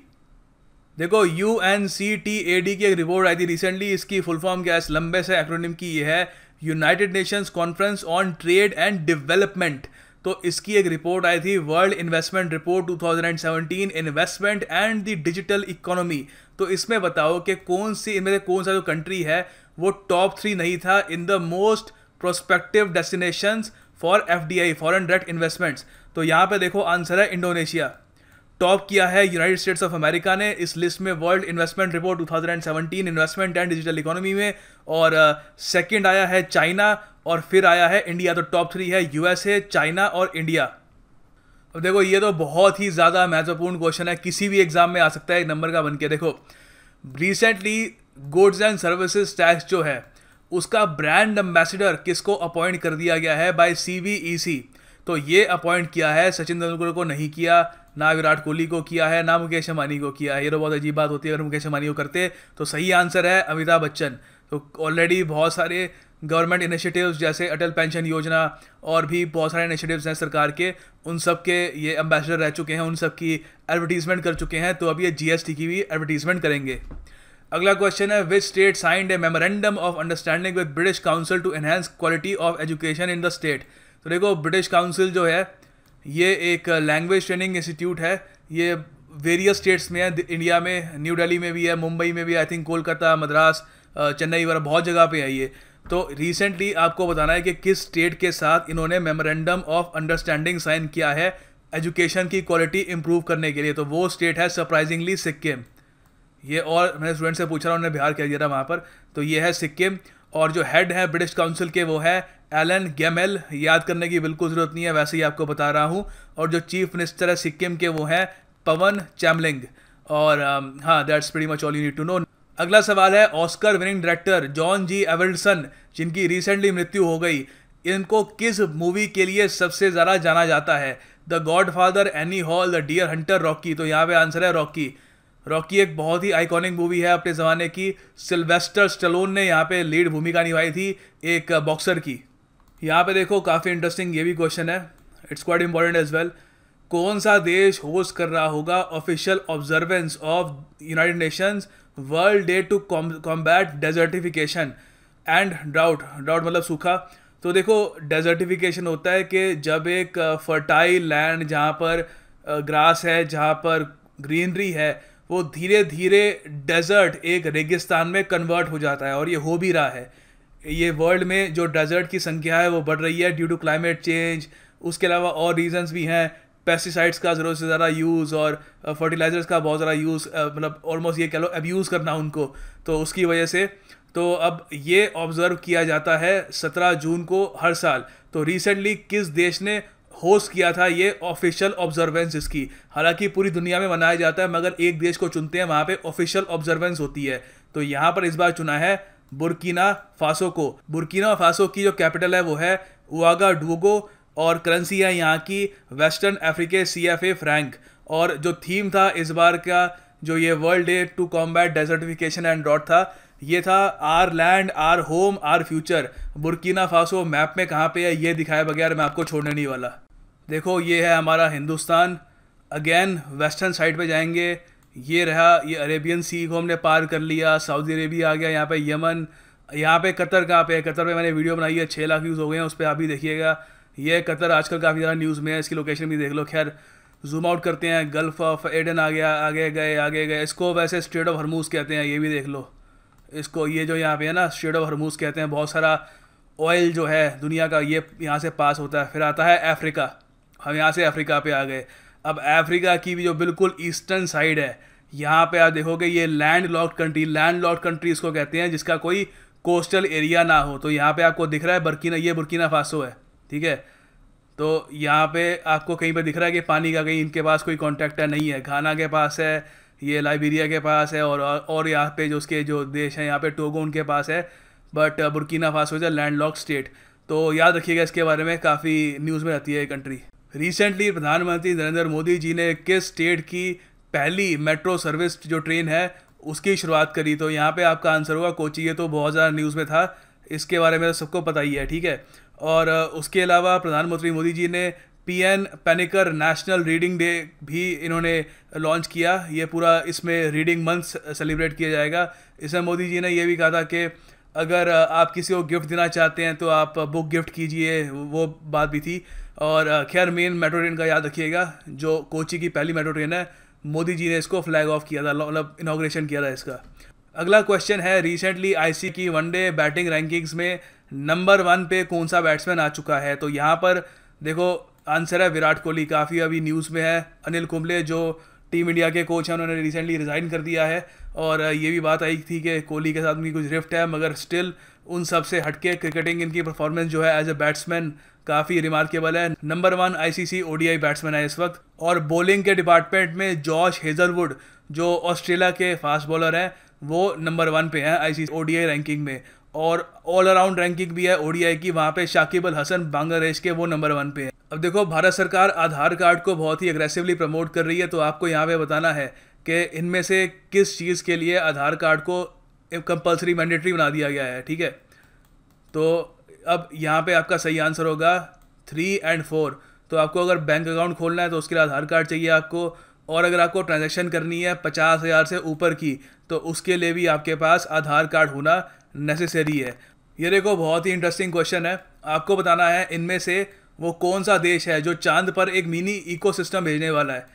देखो UNCTAD की एक रिपोर्ट आई थी रिसेंटली, इसकी फुल फॉर्म क्या है, इस लंबे से एक्रोनिम की ये है United Nations conference on trade and development. तो इसकी एक रिपोर्ट आई थी world investment report 2017, investment and the digital economy. तो इसमें बताओ कि कौन सी इनमें से कौन सा जो कंट्री है वो टॉप 3 नहीं था in the most prospective destinations for FDI, foreign direct investments. तो यहाँ पे देखो आंसर है इंडोनेशिया। टॉप किया है यूनाइटेड स्टेट्स ऑफ अमेरिका ने इस लिस्ट में world investment report 2017 investment and digital economy में, और सेकंड आया है चाइना, और फिर आया है इंडिया। तो टॉप 3 है USA, चाइना और इंडिया। अब देखो ये तो बहुत ही ज़्यादा महत्वपूर्ण क्वेश्चन है, किसी भी एग्जाम में आ सकता है एक नंबर का बन के। देखो recently goods and services tax जो है उसका ब्रांड एम्बेसडर किसको अपॉइंट कर दिया गया है बाय CBEC। तो ये अपॉइंट किया है सचिन तेंदुलकर को नहीं किया, ना विराट कोहली को किया है, ना मुकेश अंबानी को किया है। ये तो बहुत अजीब बात होती है अगर मुकेश अंबानी को करते। तो सही आंसर है अमिताभ बच्चन। तो ऑलरेडी बहुत सारे गवर्नमेंट इनिशिएटिव्स जैसे अटल पेंशन योजना और भी बहुत सारे इनिशिएटिव्स हैं सरकार के, उन सब के ये एम्बेसडर रह चुके हैं, उन सब की एडवर्टीजमेंट कर चुके हैं। तो अब ये GST की भी एडवर्टीजमेंट करेंगे। अगला क्वेश्चन है, which state signed a memorandum of understanding with British Council to enhance quality of education in the state. तो देखो ब्रिटिश काउंसिल जो है ये एक लैंग्वेज ट्रेनिंग इंस्टीट्यूट है, ये वेरियस स्टेट्स में है, इंडिया में न्यू दिल्ली में भी है, मुंबई में भी, आई थिंक कोलकाता, मद्रास, चेन्नई वगैरह बहुत जगह पे है ये। तो रिसेंटली आपको बताना है कि किस स्टेट के साथ इन्होंने मेमोरेंडम ऑफ अंडरस्टैंडिंग साइन किया है एजुकेशन की क्वालिटी इंप्रूव करने के लिए। तो वो स्टेट है सरप्राइजिंगली सिक्किम। ये और मैंने स्टूडेंट से पूछा, उन्होंने बिहार कह दिया था वहाँ पर, तो ये है सिक्किम। और जो हेड है ब्रिटिश काउंसिल के वो है एलन गेमेल, याद करने की बिल्कुल ज़रूरत नहीं है, वैसे ही आपको बता रहा हूँ। और जो चीफ मिनिस्टर है सिक्किम के वो हैं पवन चैमलिंग। और हाँ, that's pretty much all you need to know. अगला सवाल है, Oscar winning director John G Avildsen जिनकी रिसेंटली मृत्यु हो गई, इनको किस मूवी के लिए सबसे ज़्यादा जाना जाता है? The Godfather, Annie Hall, the Deer Hunter, Rocky. तो यहाँ पे आंसर है रॉकी। रॉकी एक बहुत ही आइकॉनिक मूवी है अपने ज़माने की। सिल्वेस्टर स्टैलोन ने यहाँ पे लीड भूमिका निभाई थी एक बॉक्सर की। यहाँ पे देखो काफ़ी इंटरेस्टिंग ये भी क्वेश्चन है, it's quite important as well. कौन सा देश होस्ट कर रहा होगा official observance of United Nations world day to combat desertification and drought. Drought मतलब सूखा। तो देखो डेजर्टिफिकेशन होता है कि जब एक फर्टाइल लैंड जहाँ पर ग्रास है, जहाँ पर ग्रीनरी है, वो धीरे धीरे डेजर्ट एक रेगिस्तान में कन्वर्ट हो जाता है, और ये हो भी रहा है। ये वर्ल्ड में जो डेजर्ट की संख्या है वो बढ़ रही है ड्यू टू क्लाइमेट चेंज। उसके अलावा और रीजंस भी हैं, पेस्टिसाइड्स का ज़रूरत से ज़्यादा यूज़ और फर्टिलाइजर्स का बहुत ज़्यादा यूज़, मतलब ऑलमोस्ट ये कह लो अब्यूज़ करना उनको, तो उसकी वजह से। तो अब ये ऑब्ज़र्व किया जाता है 17 जून को हर साल। तो रिसेंटली किस देश ने होस्ट किया था ये ऑफिशियल ऑब्जर्वेंस इसकी? हालांकि पूरी दुनिया में मनाया जाता है, मगर एक देश को चुनते हैं, वहाँ पे ऑफिशियल ऑब्जर्वेंस होती है। तो यहाँ पर इस बार चुना है बुर्किना फासो को। बुर्किना फासो की जो कैपिटल है वो है उआगाडूगो, और करेंसी है यहाँ की वेस्टर्न अफ्रीके CFA फ्रैंक। और जो थीम था इस बार का, जो ये world day to combat desertification and drought था, ये था our land, our home, our future. Burkina Faso map में कहाँ पे है ये दिखाए बगैर मैं आपको छोड़ने नहीं वाला। देखो ये है हमारा हिंदुस्तान। अगेन वेस्टर्न साइड पे जाएंगे, ये रहा, ये अरेबियन सी को हमने पार कर लिया, सऊदी अरेबिया आ गया, यहाँ पे यमन, यहाँ पे कतर कहाँ पे है? कतर पे मैंने वीडियो बनाई है, 6 लाख व्यूज़ हो गए हैं उस पर, आप भी देखिएगा। ये कतर आजकल काफ़ी ज़्यादा न्यूज़ में है, इसकी लोकेशन भी देख लो। खैर जूम आउट करते हैं, गल्फ ऑफ एडन आ गया, आगे गए। इसको वैसे स्ट्रेट ऑफ हरमूज कहते हैं, ये भी देख लो इसको। ये जो यहाँ पे है ना, स्ट्रेट ऑफ हरमूज कहते हैं। बहुत सारा ऑयल जो है दुनिया का ये यहाँ से पास होता है। फिर आता है अफ्रीका, हम यहाँ से अफ्रीका पे आ गए। अब अफ्रीका की भी जो बिल्कुल ईस्टर्न साइड है, यहाँ पे आप देखोगे ये लैंड लॉक्ड कंट्री इसको कहते हैं, जिसका कोई कोस्टल एरिया ना हो। तो यहाँ पे आपको दिख रहा है बर्किना, ये बुर्किना फासो है, ठीक है। तो यहाँ पे आपको कहीं पे दिख रहा है कि पानी का कहीं इनके पास कोई कॉन्टैक्ट है, नहीं है। घाना के पास है, ये लाइबेरिया के पास है, और यहाँ पे जो उसके जो देश हैं, यहाँ पे टोगो उनके पास है, but Burkina Faso is a land locked state. तो याद रखिएगा इसके बारे में, काफ़ी न्यूज़ में आती है ये कंट्री। रिसेंटली प्रधानमंत्री नरेंद्र मोदी जी ने किस स्टेट की पहली मेट्रो सर्विस जो ट्रेन है उसकी शुरुआत करी? तो यहाँ पे आपका आंसर होगा कोची। ये तो बहुत ज़्यादा न्यूज़ में था, इसके बारे में तो सबको पता ही है, ठीक है। और उसके अलावा प्रधानमंत्री मोदी जी ने PN Panicker national reading day भी इन्होंने लॉन्च किया। ये पूरा इसमें रीडिंग मंथ सेलिब्रेट किया जाएगा। इसमें मोदी जी ने ये भी कहा था कि अगर आप किसी को गिफ्ट देना चाहते हैं तो आप बुक गिफ्ट कीजिए, वो बात भी थी। और खैर मेन मेट्रो ट्रेन का याद रखिएगा, जो कोची की पहली मेट्रो ट्रेन है, मोदी जी ने इसको फ्लैग ऑफ किया था, मतलब इनाग्रेशन किया था इसका। अगला क्वेश्चन है, रिसेंटली ICC की वनडे बैटिंग रैंकिंग्स में नंबर 1 पे कौन सा बैट्समैन आ चुका है? तो यहाँ पर देखो आंसर है विराट कोहली। काफ़ी अभी न्यूज़ में है। अनिल कुंबले जो टीम इंडिया के कोच हैं, उन्होंने रिसेंटली रिज़ाइन कर दिया है, और ये भी बात आई थी कि कोहली के साथ उनकी कुछ रिफ्ट है, मगर स्टिल उन सब से हटके क्रिकेटिंग इनकी परफॉर्मेंस जो है एज ए बैट्समैन काफ़ी रिमार्केबल है। नंबर 1 ICC ODI बैट्समैन है इस वक्त। और बॉलिंग के डिपार्टमेंट में जॉश हेजलवुड जो ऑस्ट्रेलिया के फास्ट बॉलर हैं, वो नंबर 1 पे हैं ICC ODI रैंकिंग में। और ऑल अराउंड रैंकिंग भी है ODI की, वहाँ पे शाकिब अल हसन बांग्लादेश के, वो नंबर 1 पे है। अब देखो भारत सरकार आधार कार्ड को बहुत ही अग्रेसिवली प्रमोट कर रही है, तो आपको यहाँ पे बताना है कि इनमें से किस चीज़ के लिए आधार कार्ड को कंपलसरी मैंडेटरी बना दिया गया है, ठीक है। तो अब यहाँ पे आपका सही आंसर होगा 3 और 4। तो आपको अगर बैंक अकाउंट खोलना है तो उसके लिए आधार कार्ड चाहिए आपको, और अगर आपको ट्रांजैक्शन करनी है 50,000 से ऊपर की, तो उसके लिए भी आपके पास आधार कार्ड होना नेसेसरी है। ये देखो बहुत ही इंटरेस्टिंग क्वेश्चन है। आपको बताना है इनमें से वो कौन सा देश है जो चांद पर एक मिनी इकोसिस्टम भेजने वाला है,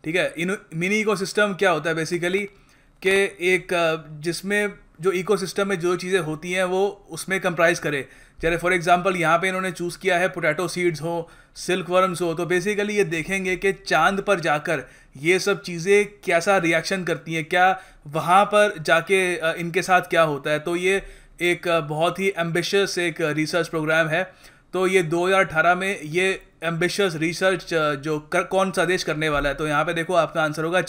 ठीक है। इन मिनी इकोसिस्टम क्या होता है बेसिकली, कि एक जिसमें जो इकोसिस्टम में जो चीज़ें होती हैं वो उसमें कंप्राइज करे। जैसे फॉर एग्जांपल यहाँ पे इन्होंने चूज़ किया है पोटैटो सीड्स हो, सिल्क वर्म्स हो। तो बेसिकली ये देखेंगे कि चांद पर जाकर ये सब चीज़ें कैसा रिएक्शन करती हैं, क्या वहाँ पर जाके इनके साथ क्या होता है। तो ये एक बहुत ही एम्बिशियस एक रिसर्च प्रोग्राम है। तो ये 2018 में ये एम्बिशियस रिसर्च जो कौन सा देश करने वाला है? तो यहाँ पे देखो आपका आंसर होगा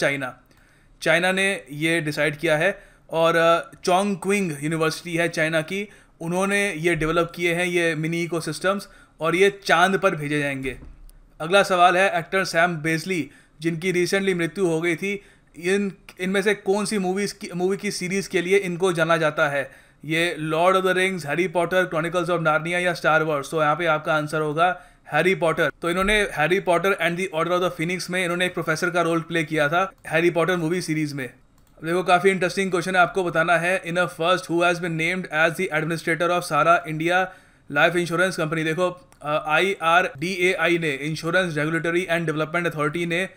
चाइना ने ये डिसाइड किया है। और चोंगक्विंग यूनिवर्सिटी है चाइना की, उन्होंने ये डेवलप किए हैं ये मिनी इकोसिस्टम्स, और ये चांद पर भेजे जाएंगे। अगला सवाल है, एक्टर सैम बेस्ली जिनकी रिसेंटली मृत्यु हो गई थी, इनमें से कौन सी मूवी की सीरीज़ के लिए इनको जाना जाता है? ये Lord of the rings, Harry Potter, chronicles of Narnia या स्टार वॉर्स? तो यहाँ पे आपका आंसर होगा हैरी पॉटर। तो इन्होंने Harry Potter and the order of the Phoenix में इन्होंने एक प्रोफेसर का रोल प्ले किया था हैरी पॉटर मूवी सीरीज में। देखो काफ़ी इंटरेस्टिंग क्वेश्चन है, आपको बताना है in a first who has been named as the administrator of Sahara India life insurance company. देखो IRDAI ने, insurance regulatory and development authority ने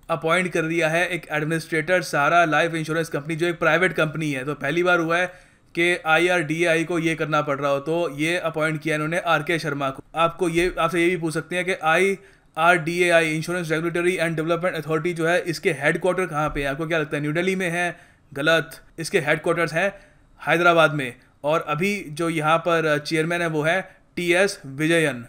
अपॉइंट कर दिया है एक एडमिनिस्ट्रेटर सारा लाइफ इंश्योरेंस कंपनी, जो एक प्राइवेट कंपनी है। तो पहली बार हुआ है कि IRDAI को ये करना पड़ रहा हो, तो ये अपॉइंट किया इन्होंने RK शर्मा को। आपसे ये भी पूछ सकते हैं कि IRDAI insurance regulatory and development authority जो है, इसके हेडक्वार्टर कहाँ पे है? आपको क्या लगता है? न्यू दिल्ली में है? गलत, इसके हेडक्वार्टर्स हैं हैदराबाद में। और अभी जो यहाँ पर चेयरमैन है वो है TS विजयन।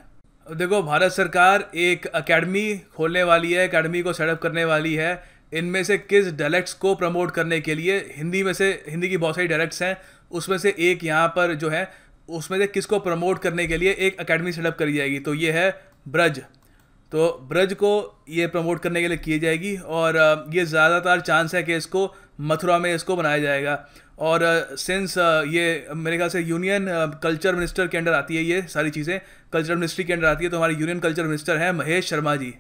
देखो भारत सरकार एक एकेडमी खोलने वाली है, एकेडमी को सेटअप करने वाली है। इनमें से किस डायलेक्ट्स को प्रमोट करने के लिए, हिंदी की बहुत सारी डायलेक्ट्स हैं, उसमें से एक यहाँ पर जो है, उसमें से किसको प्रमोट करने के लिए एक एकेडमी सेटअप करी जाएगी? तो ये है ब्रज। तो ब्रज को ये प्रमोट करने के लिए की जाएगी और ये ज़्यादातर चांस है कि इसको मथुरा में इसको बनाया जाएगा। और सिंस ये मेरे ख्याल से यूनियन कल्चर मिनिस्टर के अंडर आती है, ये सारी चीज़ें कल्चर मिनिस्ट्री के अंडर आती है, तो हमारे यूनियन कल्चर मिनिस्टर हैं महेश शर्मा जी।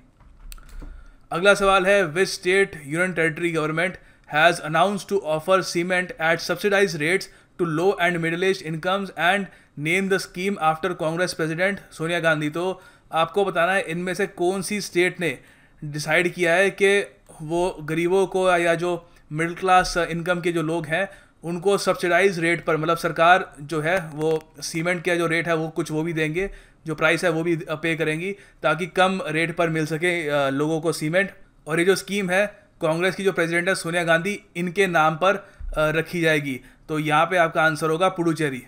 अगला सवाल है which state union territory government has announced to offer cement at subsidise rates to low and middle age incomes and name the scheme after Congress president Sonia Gandhi. तो आपको बताना है इनमें से कौन सी स्टेट ने डिसाइड किया है कि वो गरीबों को या जो मिडिल क्लास इनकम के जो लोग हैं उनको सब्सिडाइज रेट पर, मतलब सरकार जो है वो सीमेंट का जो रेट है वो कुछ वो भी देंगे, जो प्राइस है वो भी पे करेंगी, ताकि कम रेट पर मिल सके लोगों को सीमेंट। और ये जो स्कीम है कांग्रेस की जो प्रेसिडेंट है सोनिया गांधी, इनके नाम पर रखी जाएगी। तो यहाँ पे आपका आंसर होगा पुडुचेरी।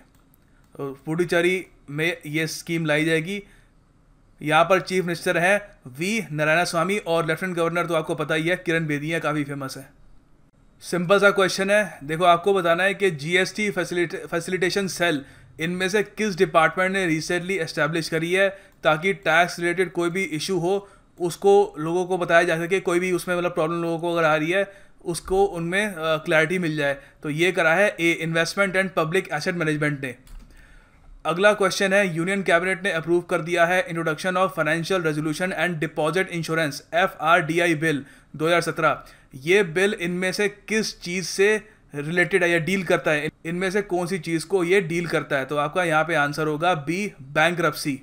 तो पुडुचेरी में ये स्कीम लाई जाएगी। यहाँ पर चीफ मिनिस्टर है V नारायण स्वामी और लेफ्टिनेंट गवर्नर तो आपको पता ही है किरण बेदी, काफ़ी फेमस है। सिंपल सा क्वेश्चन है, देखो आपको बताना है कि GST फैसिलिटेशन सेल इनमें से किस डिपार्टमेंट ने रिसेंटली एस्टैब्लिश करी है, ताकि टैक्स रिलेटेड कोई भी इशू हो उसको लोगों को बताया जा सके, कोई भी उसमें मतलब प्रॉब्लम लोगों को अगर आ रही है उसको उनमें क्लैरिटी मिल जाए। तो ये करा है investment and public asset management ने। अगला क्वेश्चन है यूनियन कैबिनेट ने अप्रूव कर दिया है introduction of financial resolution and deposit insurance FRDI bill 2017। ये बिल इनमें से किस चीज़ से रिलेटेड है या डील करता है? इनमें से कौन सी चीज़ को ये डील करता है? तो आपका यहाँ पे आंसर होगा B बैंकरप्सी।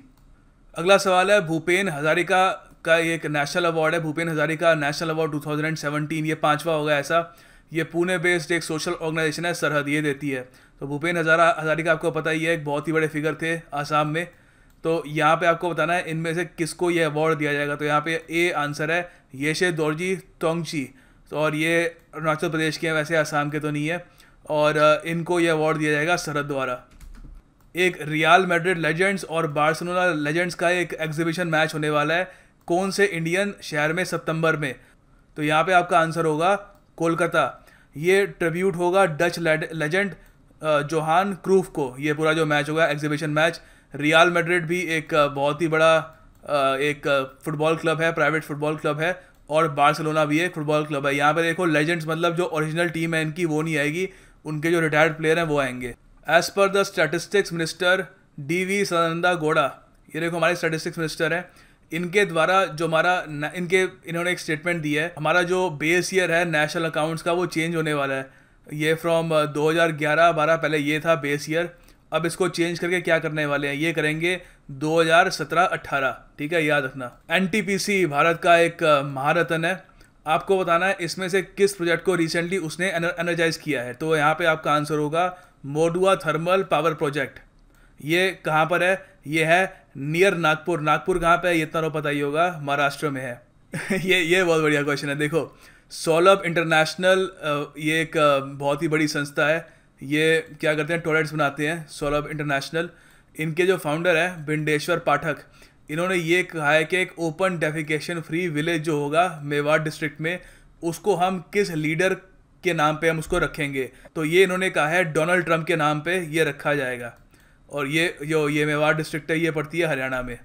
अगला सवाल है भूपेन हजारिका का एक नेशनल अवार्ड है, भूपेन हजारिका नेशनल अवार्ड 2017, ये 5वां होगा ऐसा। ये पुणे बेस्ड एक सोशल ऑर्गेनाइजेशन है, सरहद, ये देती है। तो भूपेन हजारिका आपको पता ही है, एक बहुत ही बड़े फिगर थे आसाम में। तो यहाँ पे आपको बताना है इनमें से किसको ये अवार्ड दिया जाएगा। तो यहाँ पे A आंसर है येशे दोरजी तोंगची। तो और ये अरुणाचल प्रदेश के हैं, वैसे आसाम के तो नहीं है। और इनको ये अवार्ड दिया जाएगा सरहद द्वारा। एक रियल मैड्रिड लेजेंड्स और बार्सिलोना लेजेंड्स का एक एग्जीबिशन मैच होने वाला है, कौन से इंडियन शहर में सितंबर में? तो यहाँ पे आपका आंसर होगा कोलकाता। ये ट्रिब्यूट होगा डच लेजेंड जोहान क्रूफ को, ये पूरा जो मैच होगा एग्जीबिशन मैच। रियल मैड्रिड भी एक बहुत ही बड़ा एक फुटबॉल क्लब है, प्राइवेट फुटबॉल क्लब है, और बार्सिलोना भी एक फुटबॉल क्लब है। यहाँ पे देखो लेजेंड्स मतलब जो ओरिजिनल टीम है इनकी वो नहीं आएगी, उनके जो रिटायर्ड प्लेयर हैं वो आएंगे। As per the statistics minister DV Sadananda Gowda, ये देखो हमारे स्टैटिस्टिक्स मिनिस्टर हैं, इनके द्वारा जो इन्होंने एक स्टेटमेंट दी है, हमारा जो बेस ईयर है नेशनल अकाउंट्स का वो चेंज होने वाला है। ये फ्रॉम 2011-12 पहले ये था बेस ईयर, अब इसको चेंज करके क्या करने वाले हैं, ये करेंगे 2017-18, ठीक है, याद रखना। NTPC भारत का एक महारत्न है, आपको बताना है इसमें से किस प्रोजेक्ट को रिसेंटली उसने एनर्जाइज किया है। तो यहाँ पे आपका आंसर होगा मोडुआ थर्मल पावर प्रोजेक्ट। ये कहाँ पर है? ये है नियर नागपुर। नागपुर कहाँ पे है? ये इतना तो पता ही होगा, महाराष्ट्र में है। ये बहुत बढ़िया क्वेश्चन है। देखो सोलभ इंटरनेशनल ये एक बहुत ही बड़ी संस्था है, ये क्या करते हैं, टॉयलेट्स बनाते हैं, सोलभ इंटरनेशनल। इनके जो फाउंडर है बिंडेश्वर पाठक, इन्होंने ये कहा है कि एक ओपन डेफिकेशन फ्री विलेज जो होगा मेवाड़ डिस्ट्रिक्ट में, उसको हम किस लीडर के नाम पे हम उसको रखेंगे। तो ये इन्होंने कहा है डोनाल्ड ट्रंप के नाम पे ये रखा जाएगा। और ये मेवाड़ डिस्ट्रिक्ट है, ये पड़ती है हरियाणा में।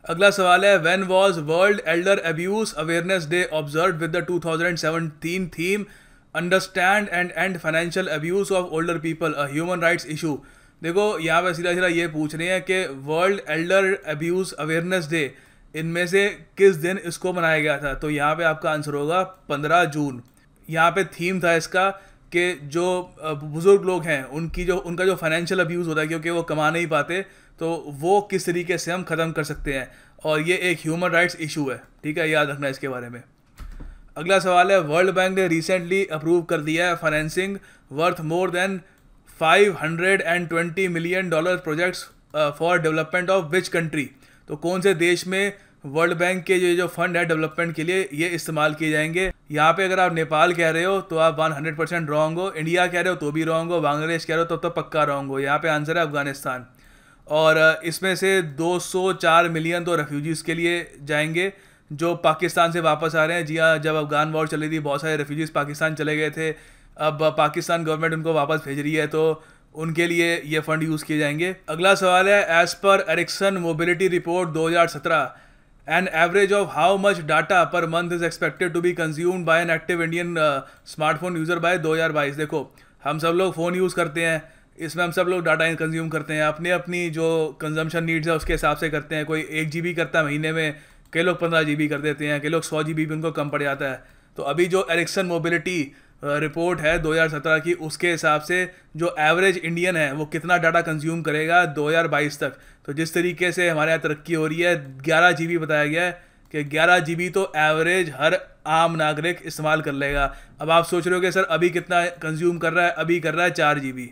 अगला सवाल है when was world Elder abuse awareness day observed with the 2017 theme understand and and financial abuse of older people a human rights issue. देखो यहाँ पे सीधा सीधा ये पूछ रहे हैं कि world Elder abuse awareness day इनमें से किस दिन इसको मनाया गया था। तो यहाँ पे आपका आंसर होगा 15 जून। यहाँ पे थीम था इसका कि जो बुज़ुर्ग लोग हैं उनका जो फाइनेंशियल अब्यूज़ होता है क्योंकि वो कमा नहीं पाते, तो वो किस तरीके से हम ख़त्म कर सकते हैं, और ये एक ह्यूमन राइट्स इशू है। ठीक है, याद रखना इसके बारे में। अगला सवाल है, वर्ल्ड बैंक ने रिसेंटली अप्रूव कर दिया है financing worth more than $520 million projects for development of which country. तो कौन से देश में वर्ल्ड बैंक के जो फंड है डेवलपमेंट के लिए ये इस्तेमाल किए जाएंगे। यहाँ पे अगर आप नेपाल कह रहे हो तो आप 100% रॉन्ग हो, इंडिया कह रहे हो तो भी रॉन्ग हो, बांग्लादेश कह रहे हो तो पक्का रॉन्ग हो। यहाँ पे आंसर है अफगानिस्तान। और इसमें से 204 मिलियन तो रेफ्यूजीज़ के लिए जाएंगे जो पाकिस्तान से वापस आ रहे हैं। जी हाँ, जब अफगान वॉर चली थी बहुत सारे रेफ्यूजीज़ पाकिस्तान चले गए थे, अब पाकिस्तान गवर्नमेंट उनको वापस भेज रही है, तो उनके लिए ये फंड यूज़ किए जाएंगे। अगला सवाल है, as per Ericsson mobility report 2017 an average of how much data per month is expected to be consumed by an active Indian smartphone user by 2022। देखो हम सब लोग फ़ोन यूज़ करते हैं, इसमें हम सब लोग डाटा कंज्यूम करते हैं, अपनी अपनी जो कंजम्पशन नीड्स है उसके हिसाब से करते हैं। कोई 1 GB करता है महीने में, कई लोग 15 GB कर देते हैं, कई लोग 100 GB भी उनको कम पड़ जाता है। तो अभी जो एरिक्सन मोबिलिटी रिपोर्ट है 2017 की, उसके हिसाब से जो एवरेज इंडियन है वो कितना डाटा कंज्यूम करेगा 2022 तक। तो जिस तरीके से हमारे यहाँ तरक्की हो रही है, 11 GB बताया गया है कि 11 GB तो एवरेज हर आम नागरिक इस्तेमाल कर लेगा। अब आप सोच रहे हो कि सर अभी कितना कंज्यूम कर रहा है, अभी कर रहा है 4 GB।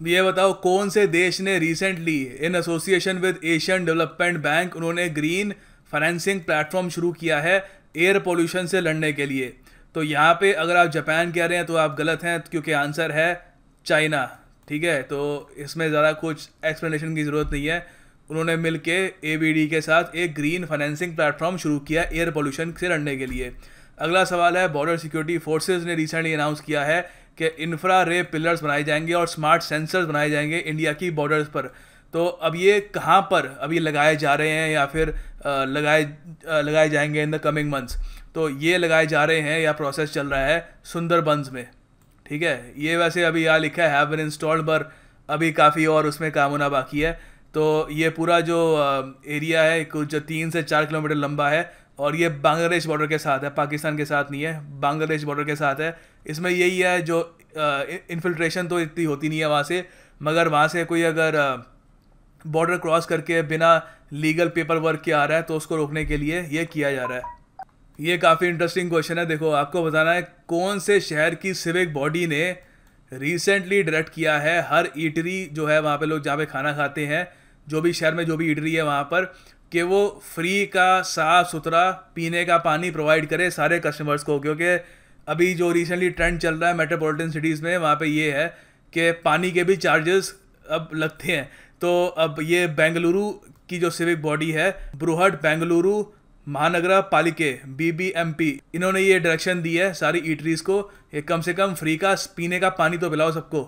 अब ये बताओ कौन से देश ने recently in association with Asian development bank उन्होंने ग्रीन फाइनेंसिंग प्लेटफॉर्म शुरू किया है एयर पोल्यूशन से लड़ने के लिए। तो यहाँ पे अगर आप जापान कह रहे हैं तो आप गलत हैं, क्योंकि आंसर है चाइना। ठीक है, तो इसमें ज़रा कुछ एक्सप्लेनेशन की ज़रूरत नहीं है। उन्होंने मिलके ABD के साथ एक ग्रीन फाइनेंसिंग प्लेटफॉर्म शुरू किया एयर पोल्यूशन से लड़ने के लिए। अगला सवाल है, बॉर्डर सिक्योरिटी फोर्सेज ने रिसेंटली अनाउंस किया है कि इंफ्रा रेड पिलर्स बनाए जाएंगे और स्मार्ट सेंसर्स बनाए जाएंगे इंडिया की बॉर्डर्स पर। तो अब ये कहाँ पर अभी लगाए जा रहे हैं या फिर लगाए जाएंगे इन द कमिंग मंथ्स। तो ये लगाए जा रहे हैं या प्रोसेस चल रहा है सुंदरबंस में। ठीक है, ये वैसे अभी यहाँ लिखा है हैव बीन इंस्टॉल्ड, पर अभी काफ़ी और उसमें काम होना बाकी है। तो ये पूरा जो एरिया है कुछ 3 से 4 किलोमीटर लंबा है और ये बांग्लादेश बॉर्डर के साथ है, पाकिस्तान के साथ नहीं है, बांग्लादेश बॉर्डर के साथ है। इसमें यही है जो इन्फिल्ट्रेशन तो इतनी होती नहीं है वहाँ से, मगर वहाँ से कोई अगर बॉर्डर क्रॉस करके बिना लीगल पेपर वर्क के आ रहा है तो उसको रोकने के लिए ये किया जा रहा है। ये काफ़ी इंटरेस्टिंग क्वेश्चन है। देखो आपको बताना है कौन से शहर की सिविक बॉडी ने रिसेंटली डायरेक्ट किया है हर ईटरी जो है वहाँ पे लोग जहाँ पे खाना खाते हैं, जो भी शहर में जो भी ईटरी है वहाँ पर, कि वो फ्री का साफ़ सुथरा पीने का पानी प्रोवाइड करे सारे कस्टमर्स को। क्योंकि अभी जो रिसेंटली ट्रेंड चल रहा है मेट्रोपॉलिटन सिटीज़ में, वहाँ पे ये है कि पानी के भी चार्जेस अब लगते हैं। तो अब ये बेंगलुरु की जो सिविक बॉडी है, बृहट बेंगलुरु महानगरा पालिके BBMP, इन्होंने ये डायरेक्शन दी है सारी ईटरीज को, ये कम से कम फ्री का पीने का पानी तो पिलाओ सबको।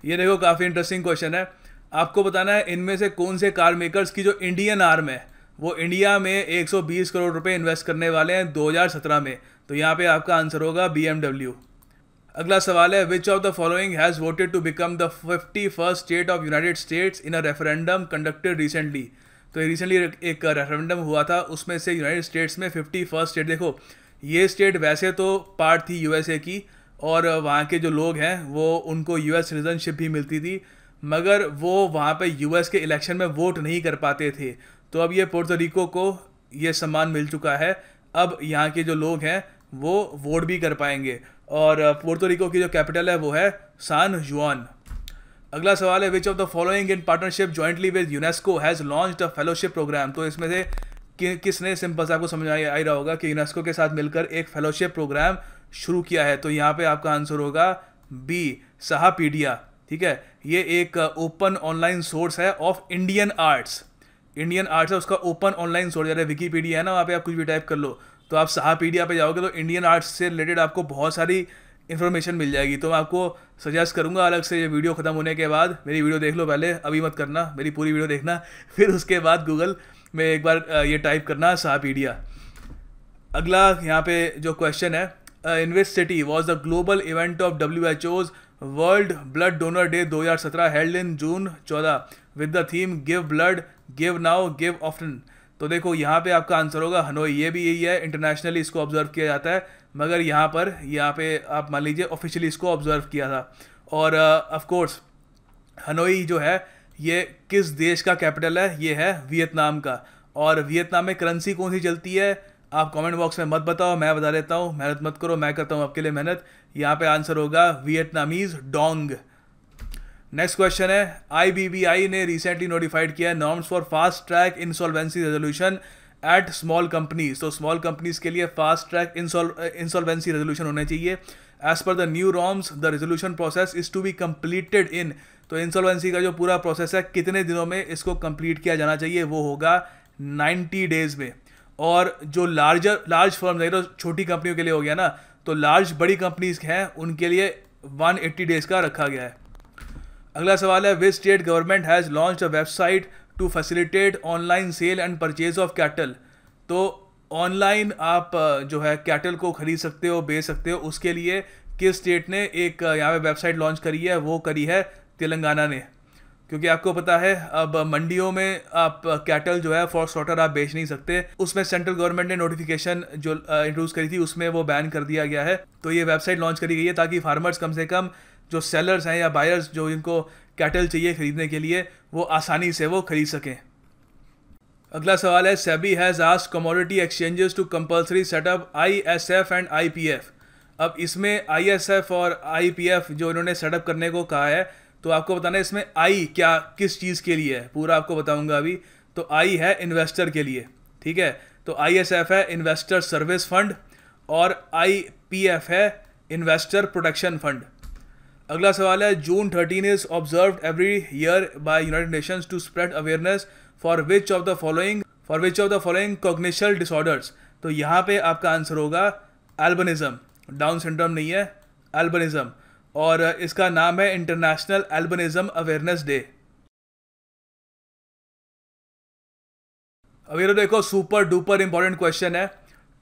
ये देखो काफ़ी इंटरेस्टिंग क्वेश्चन है। आपको बताना है इनमें से कौन से कार मेकर्स की जो इंडियन आर्म है वो इंडिया में 120 करोड़ रुपए इन्वेस्ट करने वाले हैं 2017 में। तो यहाँ पे आपका आंसर होगा BMW। अगला सवाल है, which of the following has voted to become the 51st state of United States in a referendum conducted recently. तो रिसेंटली एक रेफरेंडम हुआ था, उसमें से यूनाइटेड स्टेट्स में 51st स्टेट। देखो ये स्टेट वैसे तो पार्ट थी USA की और वहाँ के जो लोग हैं वो उनको US सिटीजनशिप भी मिलती थी, मगर वो वहाँ पे US के इलेक्शन में वोट नहीं कर पाते थे। तो अब ये पोर्टोरिको को ये सम्मान मिल चुका है, अब यहाँ के जो लोग हैं वो वोट भी कर पाएंगे। और पोर्टोरिको की जो कैपिटल है वो है सान जुआन। अगला सवाल है, which of the following in partnership jointly with UNESCO has launched a fellowship programme. तो इसमें से किसने, सिंपल से आपको समझ आ रहा होगा कि यूनेस्को के साथ मिलकर एक फेलोशिप प्रोग्राम शुरू किया है। तो यहाँ पे आपका आंसर होगा B, साहापीडिया। ठीक है, ये एक ओपन ऑनलाइन सोर्स है ऑफ इंडियन आर्ट्स है, उसका ओपन ऑनलाइन सोर्स, जैसे विकीपीडिया है ना, वहाँ पे आप कुछ भी टाइप कर लो तो आप साहापीडिया पे जाओगे तो इंडियन आर्ट्स से रिलेटेड आपको बहुत सारी इन्फॉर्मेशन मिल जाएगी। तो मैं आपको सजेस्ट करूंगा अलग से, ये वीडियो ख़त्म होने के बाद मेरी वीडियो देख लो पहले, अभी मत करना, मेरी पूरी वीडियो देखना, फिर उसके बाद गूगल में एक बार ये टाइप करना साहापीडिया। अगला यहाँ पे जो क्वेश्चन है, in which city was the global event of WHO's world blood donor day 2017 held in June 14 with the theme give blood, give now, give often. तो देखो यहाँ पे आपका आंसर होगा हनोई। ये भी यही है, इंटरनेशनली इसको ऑब्जर्व किया जाता है, मगर यहाँ पे आप मान लीजिए ऑफिशियली इसको ऑब्जर्व किया था। और ऑफ कोर्स हनोई जो है ये किस देश का कैपिटल है? ये है वियतनाम का। और वियतनाम में करेंसी कौन सी चलती है? आप कमेंट बॉक्स में मत बताओ, मैं बता देता हूँ। मेहनत मत करो, मैं करता हूँ आपके लिए मेहनत। यहाँ पे आंसर होगा वियतनामीज डोंग। नेक्स्ट क्वेश्चन है, आईबीबीआई ने रिसेंटली नोटिफाइड किया है norms for fast track insolvency resolution at small companies. तो स्मॉल कंपनीज के लिए फास्ट ट्रैक इंसॉल्वेंसी रेजोल्यूशन होने चाहिए। As per the new norms the resolution process is to be completed in. तो insolvency का जो पूरा प्रोसेस है कितने दिनों में इसको कंप्लीट किया जाना चाहिए? वो होगा 90 डेज में। और जो लार्ज फर्म है, तो छोटी कंपनियों के लिए हो गया ना, तो बड़ी कंपनीज हैं उनके लिए 180 डेज का रखा गया है। अगला सवाल है, which state government has launched a website to facilitate online sale and purchase of cattle. तो ऑनलाइन आप जो है कैटल को खरीद सकते हो, बेच सकते हो। उसके लिए किस स्टेट ने एक यहाँ पे वेबसाइट लॉन्च करी है? वो करी है तेलंगाना ने। क्योंकि आपको पता है अब मंडियों में आप कैटल जो है फॉर स्लॉटर आप बेच नहीं सकते। उसमें सेंट्रल गवर्नमेंट ने नोटिफिकेशन जो इंट्रोड्यूस करी थी उसमें वो बैन कर दिया गया है। तो ये वेबसाइट लॉन्च करी गई है ताकि फार्मर्स कम से कम जो सेलर्स हैं या बायर्स जो इनको कैटल चाहिए खरीदने के लिए वो आसानी से वो खरीद सकें। अगला सवाल है, SEBI has asked commodity exchanges to compulsory setup ISF and IPF। अब इसमें ISF और IPF जो इन्होंने सेटअप करने को कहा है, तो आपको बताना है इसमें आई क्या किस चीज़ के लिए है, पूरा आपको बताऊंगा अभी। तो आई है इन्वेस्टर के लिए, ठीक है। तो ISF है इन्वेस्टर सर्विस फंड और IPF है इन्वेस्टर प्रोटेक्शन फंड। अगला सवाल है, June 13 is observed every year by United Nations to spread awareness for which of the following cognitional disorders. तो यहाँ पे आपका आंसर होगा एल्बिनिज्म। डाउन सिंड्रोम नहीं है, एल्बिनिज्म। और इसका नाम है इंटरनेशनल एल्बिनिज्म अवेयरनेस डे। अब ये तो देखो सुपर डुपर इंपॉर्टेंट क्वेश्चन है।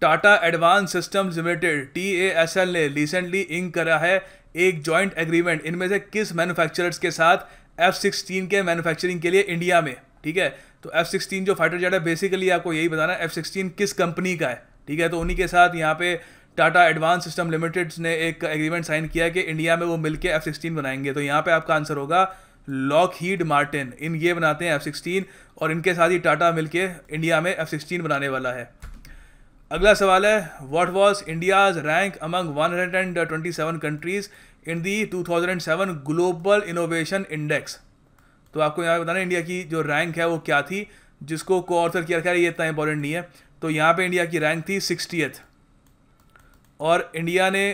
Tata advance systems limited TASL ने रिसेंटली इंक करा है एक जॉइंट एग्रीमेंट इनमें से किस मैन्युफैक्चरर्स के साथ? F-16 के मैन्युफैक्चरिंग के लिए इंडिया में, ठीक है। तो F-16 जो फाइटर जेट है, बेसिकली आपको यही बताना है F-16 किस कंपनी का है, ठीक है। तो उन्हीं के साथ यहाँ पे टाटा एडवांस सिस्टम लिमिटेड ने एक एग्रीमेंट साइन किया कि इंडिया में वो मिलके F-16 बनाएंगे। तो यहाँ पे आपका आंसर होगा लॉकहीड मार्टिन। ये बनाते हैं F-16 और इनके साथ ही टाटा मिलके इंडिया में F-16 बनाने वाला है। अगला सवाल है, what was India's rank among 127 countries in the 2007 global innovation index. तो आपको यहाँ बताना है इंडिया की जो रैंक है वो क्या थी, जिसको को ऑथर किया है, ये इतना इंपॉर्टेंट नहीं है। तो यहाँ पे इंडिया की रैंक थी 60th और इंडिया ने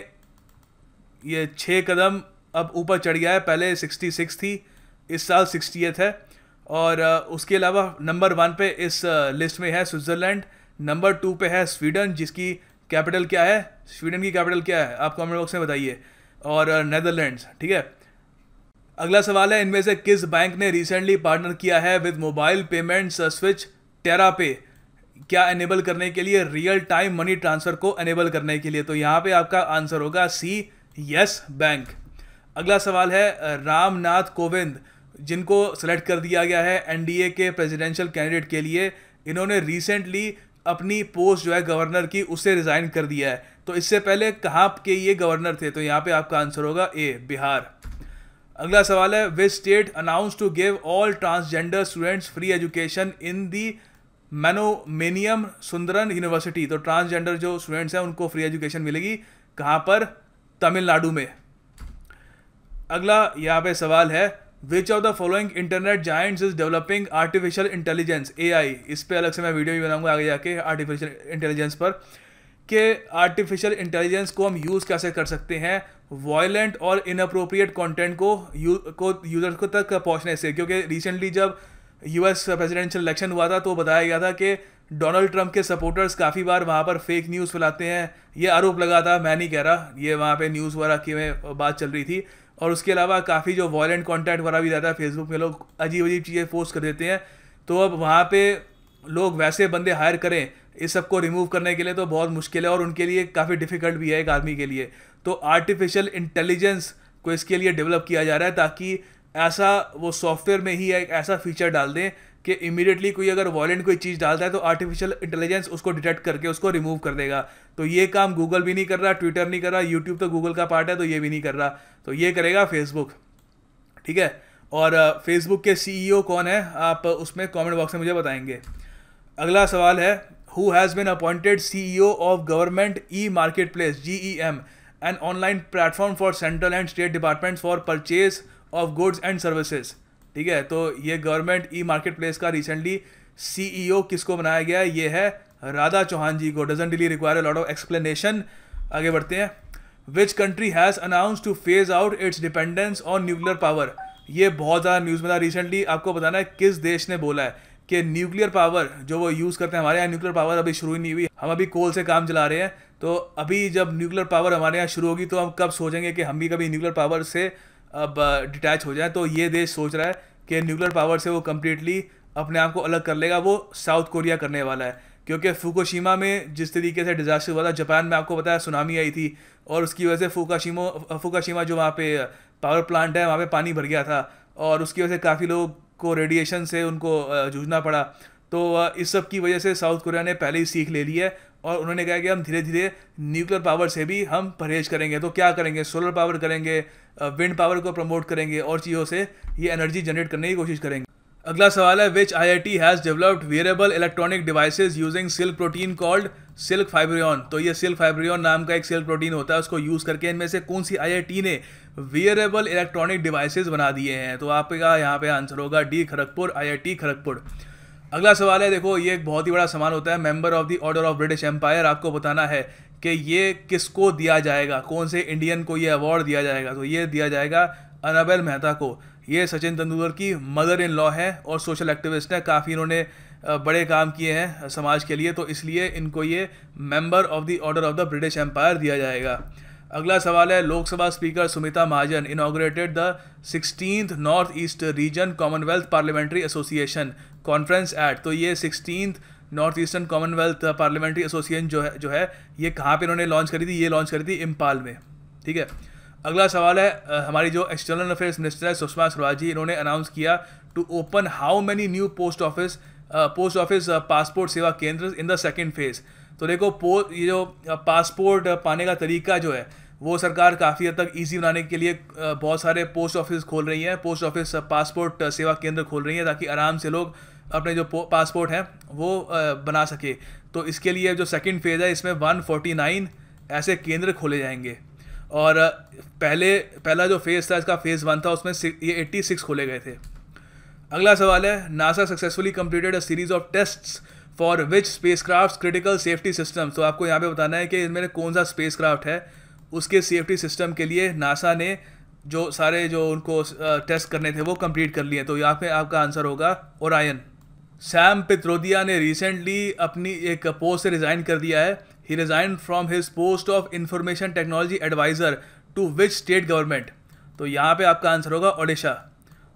ये 6 कदम अब ऊपर चढ़ गया है। पहले 66 थी, इस साल 60th है। और उसके अलावा नंबर 1 पे इस लिस्ट में है स्विट्ज़रलैंड, नंबर 2 पे है स्वीडन जिसकी कैपिटल क्या है? स्वीडन की कैपिटल क्या है आप कमेंट बॉक्स में बताइए। और नेदरलैंड्स, ठीक है। अगला सवाल है, इनमें से किस बैंक ने रिसेंटली पार्टनर किया है विद मोबाइल पेमेंट्स स्विच टेरापे? क्या एनेबल करने के लिए? रियल टाइम मनी ट्रांसफर को एनेबल करने के लिए। तो यहाँ पे आपका आंसर होगा C, यस बैंक। अगला सवाल है, रामनाथ कोविंद जिनको सेलेक्ट कर दिया गया है NDA के प्रेसिडेंशियल कैंडिडेट के लिए, इन्होंने रिसेंटली अपनी पोस्ट जो है गवर्नर की उससे रिज़ाइन कर दिया है। तो इससे पहले कहाँ के ये गवर्नर थे? तो यहाँ पे आपका आंसर होगा A, बिहार। अगला सवाल है, which state announce to give all transgender students free education in the Manonmaniam Sundaranar university. तो ट्रांसजेंडर जो स्टूडेंट्स हैं उनको फ्री एजुकेशन मिलेगी, कहाँ पर? तमिलनाडु में। अगला यहाँ पे सवाल है, which of the following internet giants is developing artificial intelligence AI। इस पर अलग से मैं वीडियो भी बनाऊंगा आगे जाके आर्टिफिशियल इंटेलिजेंस पर, कि आर्टिफिशियल इंटेलिजेंस को हम यूज़ कैसे कर सकते हैं वायलेंट और इनअप्रोप्रिएट कंटेंट को यूज़र को तक पहुंचने से। क्योंकि रिसेंटली जब US प्रेसिडेंशियल इलेक्शन हुआ था तो बताया गया था कि डोनाल्ड ट्रंप के सपोर्टर्स काफ़ी बार वहाँ पर फेक न्यूज़ फैलाते हैं। ये आरोप लगा था, मैं नहीं कह रहा, ये वहाँ पे न्यूज़ वगैरह की में बात चल रही थी। और उसके अलावा काफ़ी जो वायलेंट कंटेंट वगैरह भी रहता है, फेसबुक में लोग अजीब अजीब चीज़ें पोस्ट कर देते हैं। तो अब वहाँ पे लोग वैसे बंदे हायर करें इस सब को रिमूव करने के लिए तो बहुत मुश्किल है और उनके लिए काफ़ी डिफ़िकल्ट भी है एक आदमी के लिए। तो आर्टिफिशियल इंटेलिजेंस को इसके लिए डेवलप किया जा रहा है, ताकि ऐसा वो सॉफ्टवेयर में ही एक ऐसा फीचर डाल दें कि इमीडिएटली कोई अगर वॉयलेंट कोई चीज़ डालता है तो आर्टिफिशियल इंटेलिजेंस उसको डिटेक्ट करके उसको रिमूव कर देगा। तो ये काम गूगल भी नहीं कर रहा, ट्विटर नहीं कर रहा, यूट्यूब तो गूगल का पार्ट है तो ये भी नहीं कर रहा, तो ये करेगा फेसबुक। ठीक है, और फेसबुक के सीईओ कौन है आप उसमें कमेंट बॉक्स में मुझे बताएंगे। अगला सवाल है, who has been appointed CEO of government e market place GEM, an online platform for central and state departments for purchase of goods and services. ठीक है, तो ये गवर्नमेंट ई मार्केट प्लेस का रिसेंटली सीईओ किसको बनाया गया है? ये है राधा चौहान जी को। Doesn't really require a lot of explanation. आगे बढ़ते हैं। Which country has announce two phase out it's dependence on nuclear power. ये बहुत ज़्यादा न्यूज़ में था रिसेंटली। आपको बताना है किस देश ने बोला है कि न्यूक्लियर पावर जो वो यूज़ करते हैं, हमारे यहाँ न्यूक्लियर पावर अभी शुरू ही नहीं हुई, हम अभी कोल से काम चला रहे हैं। तो अभी जब न्यूक्लियर पावर हमारे यहाँ शुरू होगी तो हम कब सोचेंगे कि हम भी कभी न्यूक्लियर पावर से अब डिटैच हो जाए। तो ये देश सोच रहा है कि न्यूक्लियर पावर से वो कम्प्लीटली अपने आप को अलग कर लेगा। वो साउथ कोरिया करने वाला है, क्योंकि फुकुशिमा में जिस तरीके से डिजास्टर हुआ था, जापान में आपको पता है सुनामी आई थी और उसकी वजह से फुकुशिमा जो वहाँ पे पावर प्लांट है वहाँ पे पानी भर गया था और उसकी वजह से काफ़ी लोगों को रेडिएशन से उनको जूझना पड़ा। तो इस सब की वजह से साउथ कोरिया ने पहले ही सीख ले ली है और उन्होंने कहा कि हम धीरे धीरे न्यूक्लियर पावर से भी हम परहेज करेंगे। तो क्या करेंगे? सोलर पावर करेंगे, विंड पावर को प्रमोट करेंगे और चीज़ों से ये एनर्जी जनरेट करने की कोशिश करेंगे। अगला सवाल है, which IIT has developed wearable electronic devices using silk protein called silk fibroin. तो ये सिल्क फाइब्रियन नाम का एक सिल्क प्रोटीन होता है, उसको यूज़ करके इनमें से कौन सी IIT ने वेयरेबल इलेक्ट्रॉनिक डिवाइसेज बना दिए हैं? तो आपका यहाँ पे आंसर होगा डी खड़गपुर, IIT खड़गपुर। अगला सवाल है, देखो ये एक बहुत ही बड़ा सम्मान होता है, member of the order of British Empire. आपको बताना है कि ये किसको दिया जाएगा, कौन से इंडियन को ये अवार्ड दिया जाएगा। तो ये दिया जाएगा अनाबेल मेहता को। ये सचिन तेंदुलकर की मदर इन लॉ है और सोशल एक्टिविस्ट है, काफ़ी इन्होंने बड़े काम किए हैं समाज के लिए, तो इसलिए इनको ये member of the order of the British Empire दिया जाएगा। अगला सवाल है, Lok Sabha speaker Sumitra Mahajan inaugurated the 16th north east region Commonwealth parliamentary association conference at. तो ये 16th north eastern Commonwealth parliamentary association जो है ये कहाँ पे इन्होंने लॉन्च करी थी? ये लॉन्च करी थी इम्फाल में। ठीक है, अगला सवाल है, हमारी जो एक्सटर्नल अफेयर्स मिनिस्टर है सुषमा स्वराज जी, इन्होंने अनाउंस किया to open how many new post office passport Seva Kendra in the second phase. तो देखो ये जो पासपोर्ट पाने का तरीका जो है वो सरकार काफ़ी हद तक ईजी बनाने के लिए बहुत सारे पोस्ट ऑफिस खोल रही है, पोस्ट ऑफिस पासपोर्ट सेवा केंद्र खोल रही है, ताकि आराम से लोग अपने जो पासपोर्ट हैं वो बना सके। तो इसके लिए जो सेकंड फेज़ है इसमें 149 ऐसे केंद्र खोले जाएंगे और पहला जो फेज़ था इसका फेज़ 1 था, उसमें ये 86 खोले गए थे। अगला सवाल है, NASA successfully completed a series of tests for which spacecraft critical safety system. तो आपको यहाँ पे बताना है कि इनमें कौन सा स्पेसक्राफ्ट है, उसके सेफ्टी सिस्टम के लिए नासा ने जो सारे जो उनको टेस्ट करने थे वो कंप्लीट कर लिए। तो यहाँ पे आपका आंसर होगा ओरायन। सैम पित्रोदिया ने रिसेंटली अपनी एक पोस्ट से रिज़ाइन कर दिया है। He resign from his post of information technology adviser to which state government. तो यहाँ पे आपका आंसर होगा ओडिशा।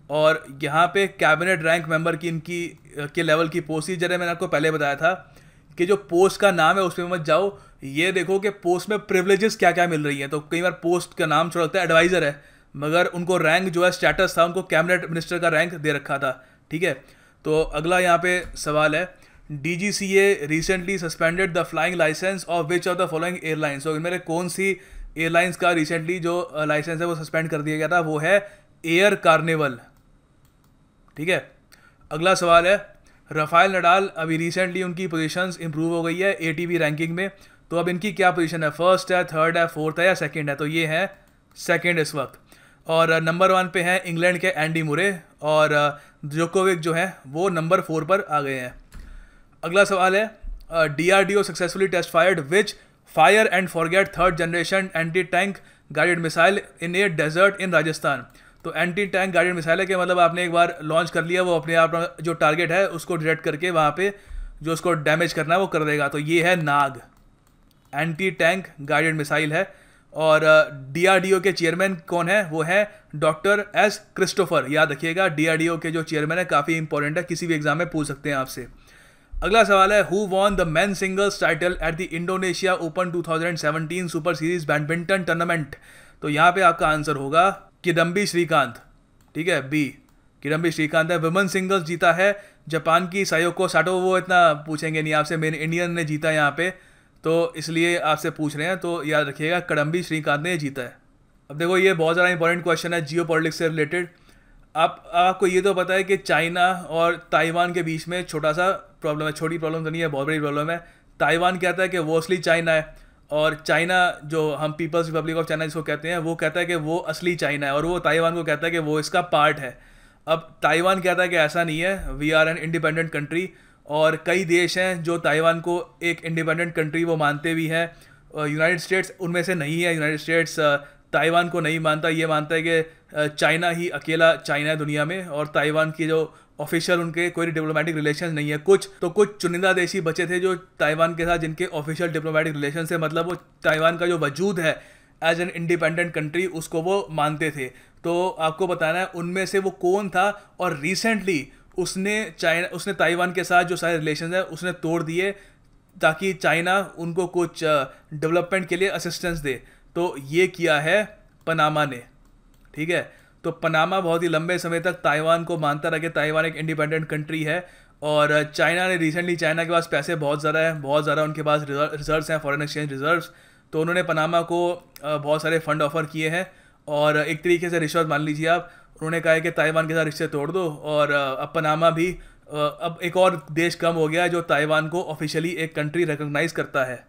और यहाँ पे कैबिनेट रैंक मेंबर की इनकी के लेवल की पोस्ट थी। जैसे मैंने आपको पहले बताया था कि जो पोस्ट का नाम है उसमें मत जाओ, ये देखो कि पोस्ट में प्रिविलेजेस क्या क्या मिल रही हैं। तो कई बार पोस्ट का नाम छोड़ लगता है एडवाइज़र है, मगर उनको रैंक जो है स्टेटस था, उनको कैबिनेट मिनिस्टर का रैंक दे रखा था। ठीक है, तो अगला यहाँ पे सवाल है, DGCA recently suspended the flying licence of which of the following airlines. तो इनमें कौन सी एयरलाइंस का रिसेंटली जो लाइसेंस है वो सस्पेंड कर दिया गया था? वो है एयर कार्निवल। ठीक है, अगला सवाल है, राफेल नडाल अभी रिसेंटली उनकी पोजीशंस इंप्रूव हो गई है ATP रैंकिंग में। तो अब इनकी क्या पोजीशन है? फर्स्ट है, थर्ड है, फोर्थ है या सेकंड है? तो ये है सेकंड इस वक्त। और नंबर 1 पे हैं इंग्लैंड के एंडी मुरे और जोकोविक जो है वो नंबर 4 पर आ गए हैं। अगला सवाल है, DRDO successfully test fired which fire and forget third generation anti tank guided missile in a desert in Rajasthan. तो एंटी टैंक गाइडेड मिसाइल है कि मतलब आपने एक बार लॉन्च कर लिया, वो अपने आप जो टारगेट है उसको डिटेक्ट करके वहाँ पे जो उसको डैमेज करना है वो कर देगा। तो ये है नाग, एंटी टैंक गाइडेड मिसाइल है। और DRDO के चेयरमैन कौन है? वो है डॉक्टर S क्रिस्टोफर। याद रखिएगा, DRDO के जो चेयरमैन है काफ़ी इंपॉर्टेंट है, किसी भी एग्जाम में पूछ सकते हैं आपसे। अगला सवाल है, who won the main singles title at the Indonesia open 2017 super series badminton tournament. तो यहाँ पे आपका आंसर होगा किदम्बी श्रीकांत, ठीक है, बी, किदम्बी श्रीकांत है। वुमेन सिंगल्स जीता है जापान की सायोको साटो, वो इतना पूछेंगे नहीं आपसे, मेन इंडियन ने जीता यहाँ पे, तो इसलिए आपसे पूछ रहे हैं, तो याद रखिएगा किदम्बी श्रीकांत ने जीता है। अब देखो ये बहुत ज़्यादा इंपॉर्टेंट क्वेश्चन है जियो पॉलिटिक्स से रिलेटेड। आपको ये तो पता है कि चाइना और ताइवान के बीच में छोटा सा प्रॉब्लम है, छोटी प्रॉब्लम तो नहीं है, बहुत बड़ी प्रॉब्लम है। ताइवान कहता है कि वो असली चाइना है, और चाइना जो हम पीपल्स रिपब्लिक ऑफ चाइना जिसको कहते हैं, वो कहता है कि वो असली चाइना है, और वो ताइवान को कहता है कि वो इसका पार्ट है। अब ताइवान कहता है कि ऐसा नहीं है, we are an independent country, और कई देश हैं जो ताइवान को एक इंडिपेंडेंट कंट्री वो मानते भी हैं। यूनाइटेड स्टेट्स उनमें से नहीं है, यूनाइटेड स्टेट्स ताइवान को नहीं मानता, ये मानता है कि चाइना ही अकेला चाइना है दुनिया में, और ताइवान की जो ऑफिशियल उनके कोई डिप्लोमेटिक रिलेशन नहीं है। कुछ चुनिंदा देश ही बचे थे जो ताइवान के साथ जिनके ऑफिशियल डिप्लोमेटिक रिलेशन से मतलब वो ताइवान का जो वजूद है एज एन इंडिपेंडेंट कंट्री उसको वो मानते थे। तो आपको बताना है उनमें से वो कौन था, और रिसेंटली उसने ताइवान के साथ जो सारे रिलेशन है उसने तोड़ दिए ताकि चाइना उनको कुछ डेवलपमेंट के लिए असिस्टेंस दे। तो ये किया है पनामा ने, ठीक है। तो पनामा बहुत ही लंबे समय तक ताइवान को मानता रहा कि ताइवान एक इंडिपेंडेंट कंट्री है, और चाइना ने रिसेंटली, चाइना के पास पैसे बहुत ज़्यादा है, बहुत ज़्यादा उनके पास रिजर्व्स हैं, फॉरेन एक्सचेंज रिजर्व्स, तो उन्होंने पनामा को बहुत सारे फंड ऑफर किए हैं, और एक तरीके से रिश्वत मान लीजिए आप। उन्होंने कहा है कि ताइवान के साथ रिश्ते तोड़ दो, और अब पनामा भी अब एक और देश कम हो गया है जो ताइवान को ऑफिशियली एक कंट्री रिकॉग्नाइज करता है।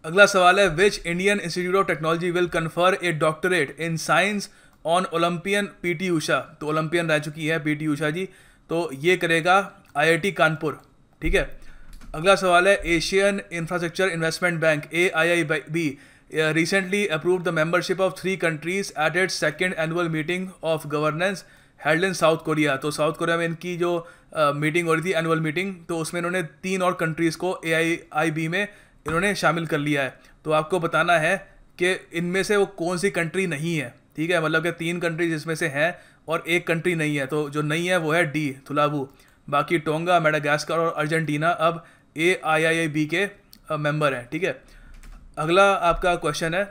अगला सवाल है, which Indian Institute of Technology will confer a doctorate in science on Olympian PT Usha. तो ओलंपियन रह चुकी है पीटी उषा जी, तो ये करेगा आईआईटी कानपुर, ठीक है। अगला सवाल है, Asian infrastructure investment bank AIIB recently approved the membership of 3 countries at its second annual meeting of governance held in South Korea। तो साउथ कोरिया में इनकी जो मीटिंग हो रही थी, एनुअल मीटिंग, तो उसमें इन्होंने 3 और कंट्रीज़ को AIIB में इन्होंने शामिल कर लिया है। तो आपको बताना है कि इनमें से वो कौन सी कंट्री नहीं है, ठीक है, मतलब कि 3 कंट्रीज इसमें से हैं और 1 कंट्री नहीं है, तो जो नहीं है वो है डी, थुलावू। बाकी टोंगा, मेडागास्कर और अर्जेंटीना अब AIIB के मेंबर हैं, ठीक है। अगला आपका क्वेश्चन है,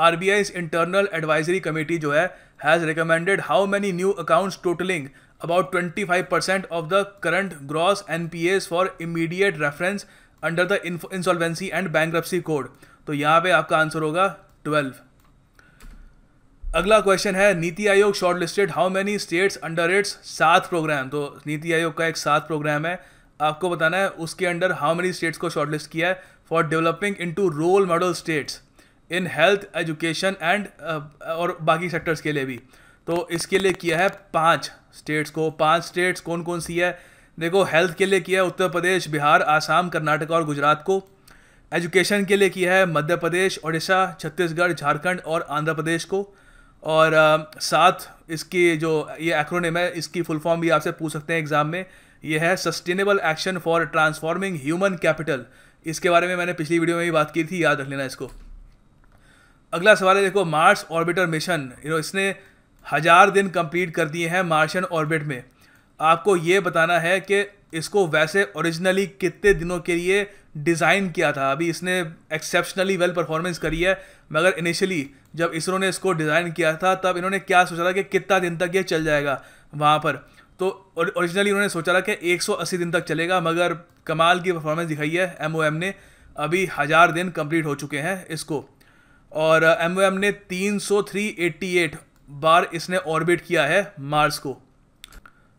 RBI's इंटरनल एडवाइजरी कमेटी जो है has recommended how many new accounts totalling about 25% of the current gross NPAs for immediate reference under the insolvency and bankruptcy code. तो यहाँ पे आपका आंसर होगा 12। अगला क्वेश्चन है, NITI Aayog short listed how many states under its 7 programme. तो नीति आयोग का एक 7 प्रोग्राम है, आपको बताना है उसके अंडर हाउ मेनी स्टेट्स को शॉर्टलिस्ट किया है for developing into role model states in health, education and और बाकी सेक्टर्स के लिए भी। तो इसके लिए किया है 5 स्टेट्स को। 5 स्टेट्स कौन कौन सी है? देखो, हेल्थ के लिए किया है उत्तर प्रदेश, बिहार, आसाम, कर्नाटक और गुजरात को। एजुकेशन के लिए किया है मध्य प्रदेश, उड़ीसा, छत्तीसगढ़, झारखंड और आंध्र प्रदेश को। और साथ इसकी जो ये एक्रोनिम है, इसकी फुल फॉर्म भी आपसे पूछ सकते हैं एग्जाम में, ये है sustainable action for transforming human capital. इसके बारे में मैंने पिछली वीडियो में भी बात की थी, याद रख लेना इसको। अगला सवाल है, देखो, मार्स ऑर्बिटर मिशन, इसने 1000 दिन कंप्लीट कर दिए हैं मार्शियन ऑर्बिट में। आपको ये बताना है कि इसको वैसे ओरिजिनली कितने दिनों के लिए डिज़ाइन किया था। अभी इसने एक्सेप्शनली वेल परफॉर्मेंस करी है, मगर इनिशियली जब इसरो ने इसको डिज़ाइन किया था तब इन्होंने क्या सोचा था कि कितना दिन तक ये चल जाएगा वहाँ पर। तो ओरिजिनली उन्होंने सोचा था कि 180 दिन तक चलेगा, मगर कमाल की परफॉर्मेंस दिखाई है MOM ने। अभी 1000 दिन कंप्लीट हो चुके हैं इसको, और MOM ने 388 बार इसने ऑर्बिट किया है मार्स को।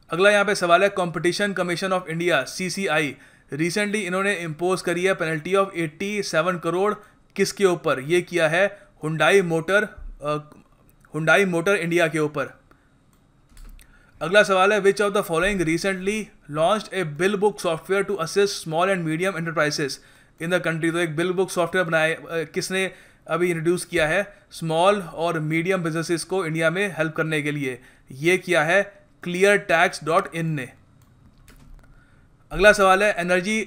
अगला यहाँ पे सवाल है, competition commission of India CCI recently इन्होंने इम्पोज करी है पेनल्टी ऑफ 87 करोड़ किसके ऊपर? ये किया है हुंडई मोटर इंडिया के ऊपर। अगला सवाल है, which of the following recently launched a bill book software to assist small and medium enterprises in the country. तो एक बिल बुक सॉफ्टवेयर बनाया किसने अभी इंट्रोड्यूस किया है स्मॉल और मीडियम बिजनेसेस को इंडिया में हेल्प करने के लिए? ये किया है cleartax.in ने। अगला सवाल है, energy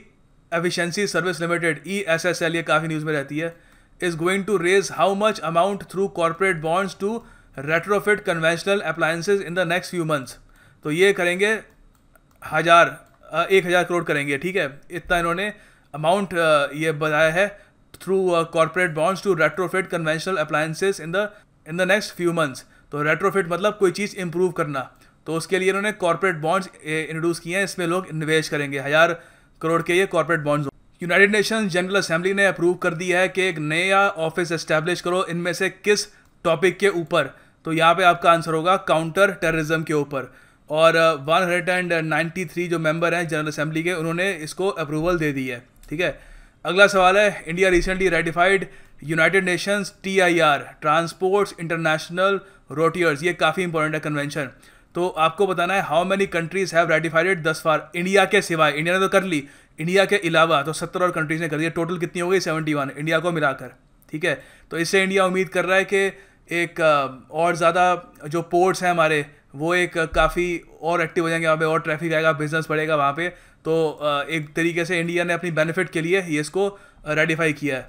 efficiency service limited ESSL, ये काफ़ी न्यूज़ में रहती है, is going to raise how much amount through corporate bonds to retrofit conventional appliances in the next few months. तो ये करेंगे 1000 करोड़ करेंगे, ठीक है। इतना इन्होंने अमाउंट ये बताया है through corporate bonds to retrofit conventional appliances in the in the next few months. तो रेट्रोफिट मतलब कोई चीज़ इंप्रूव करना, तो उसके लिए इन्होंने कॉर्पोरेट बॉन्ड्स इंट्रोड्यूस किए हैं, इसमें लोग निवेश करेंगे 1000 करोड़ के ये corporate bonds. United Nations general assembly ने अप्रूव कर दिया है कि एक नया ऑफिस एस्टैब्लिश करो, इनमें से किस टॉपिक के ऊपर? तो यहाँ पे आपका आंसर होगा काउंटर टेररिज्म के ऊपर। और 193 जो मेंबर हैं जनरल असेंबली के, उन्होंने इसको अप्रूवल दे दी है, ठीक है। अगला सवाल है, India recently ratified United Nations TIR transports international routiers, ये काफ़ी इंपॉर्टेंट है कन्वेंशन। तो आपको बताना है how many countries have ratified it thus far, India के सिवाय। इंडिया ने तो कर ली, इंडिया के अलावा तो 70 और कंट्रीज ने कर दिया। टोटल कितनी हो गई? 71 इंडिया को मिलाकर, ठीक है। तो इससे इंडिया उम्मीद कर रहा है कि एक और ज़्यादा जो पोर्ट्स हैं हमारे, वो एक काफ़ी और एक्टिव हो जाएंगे, वहाँ पे और ट्रैफिक आएगा, बिजनेस बढ़ेगा वहाँ पे। तो एक तरीके से इंडिया ने अपनी बेनिफिट के लिए ये इसको रेटिफाई किया है।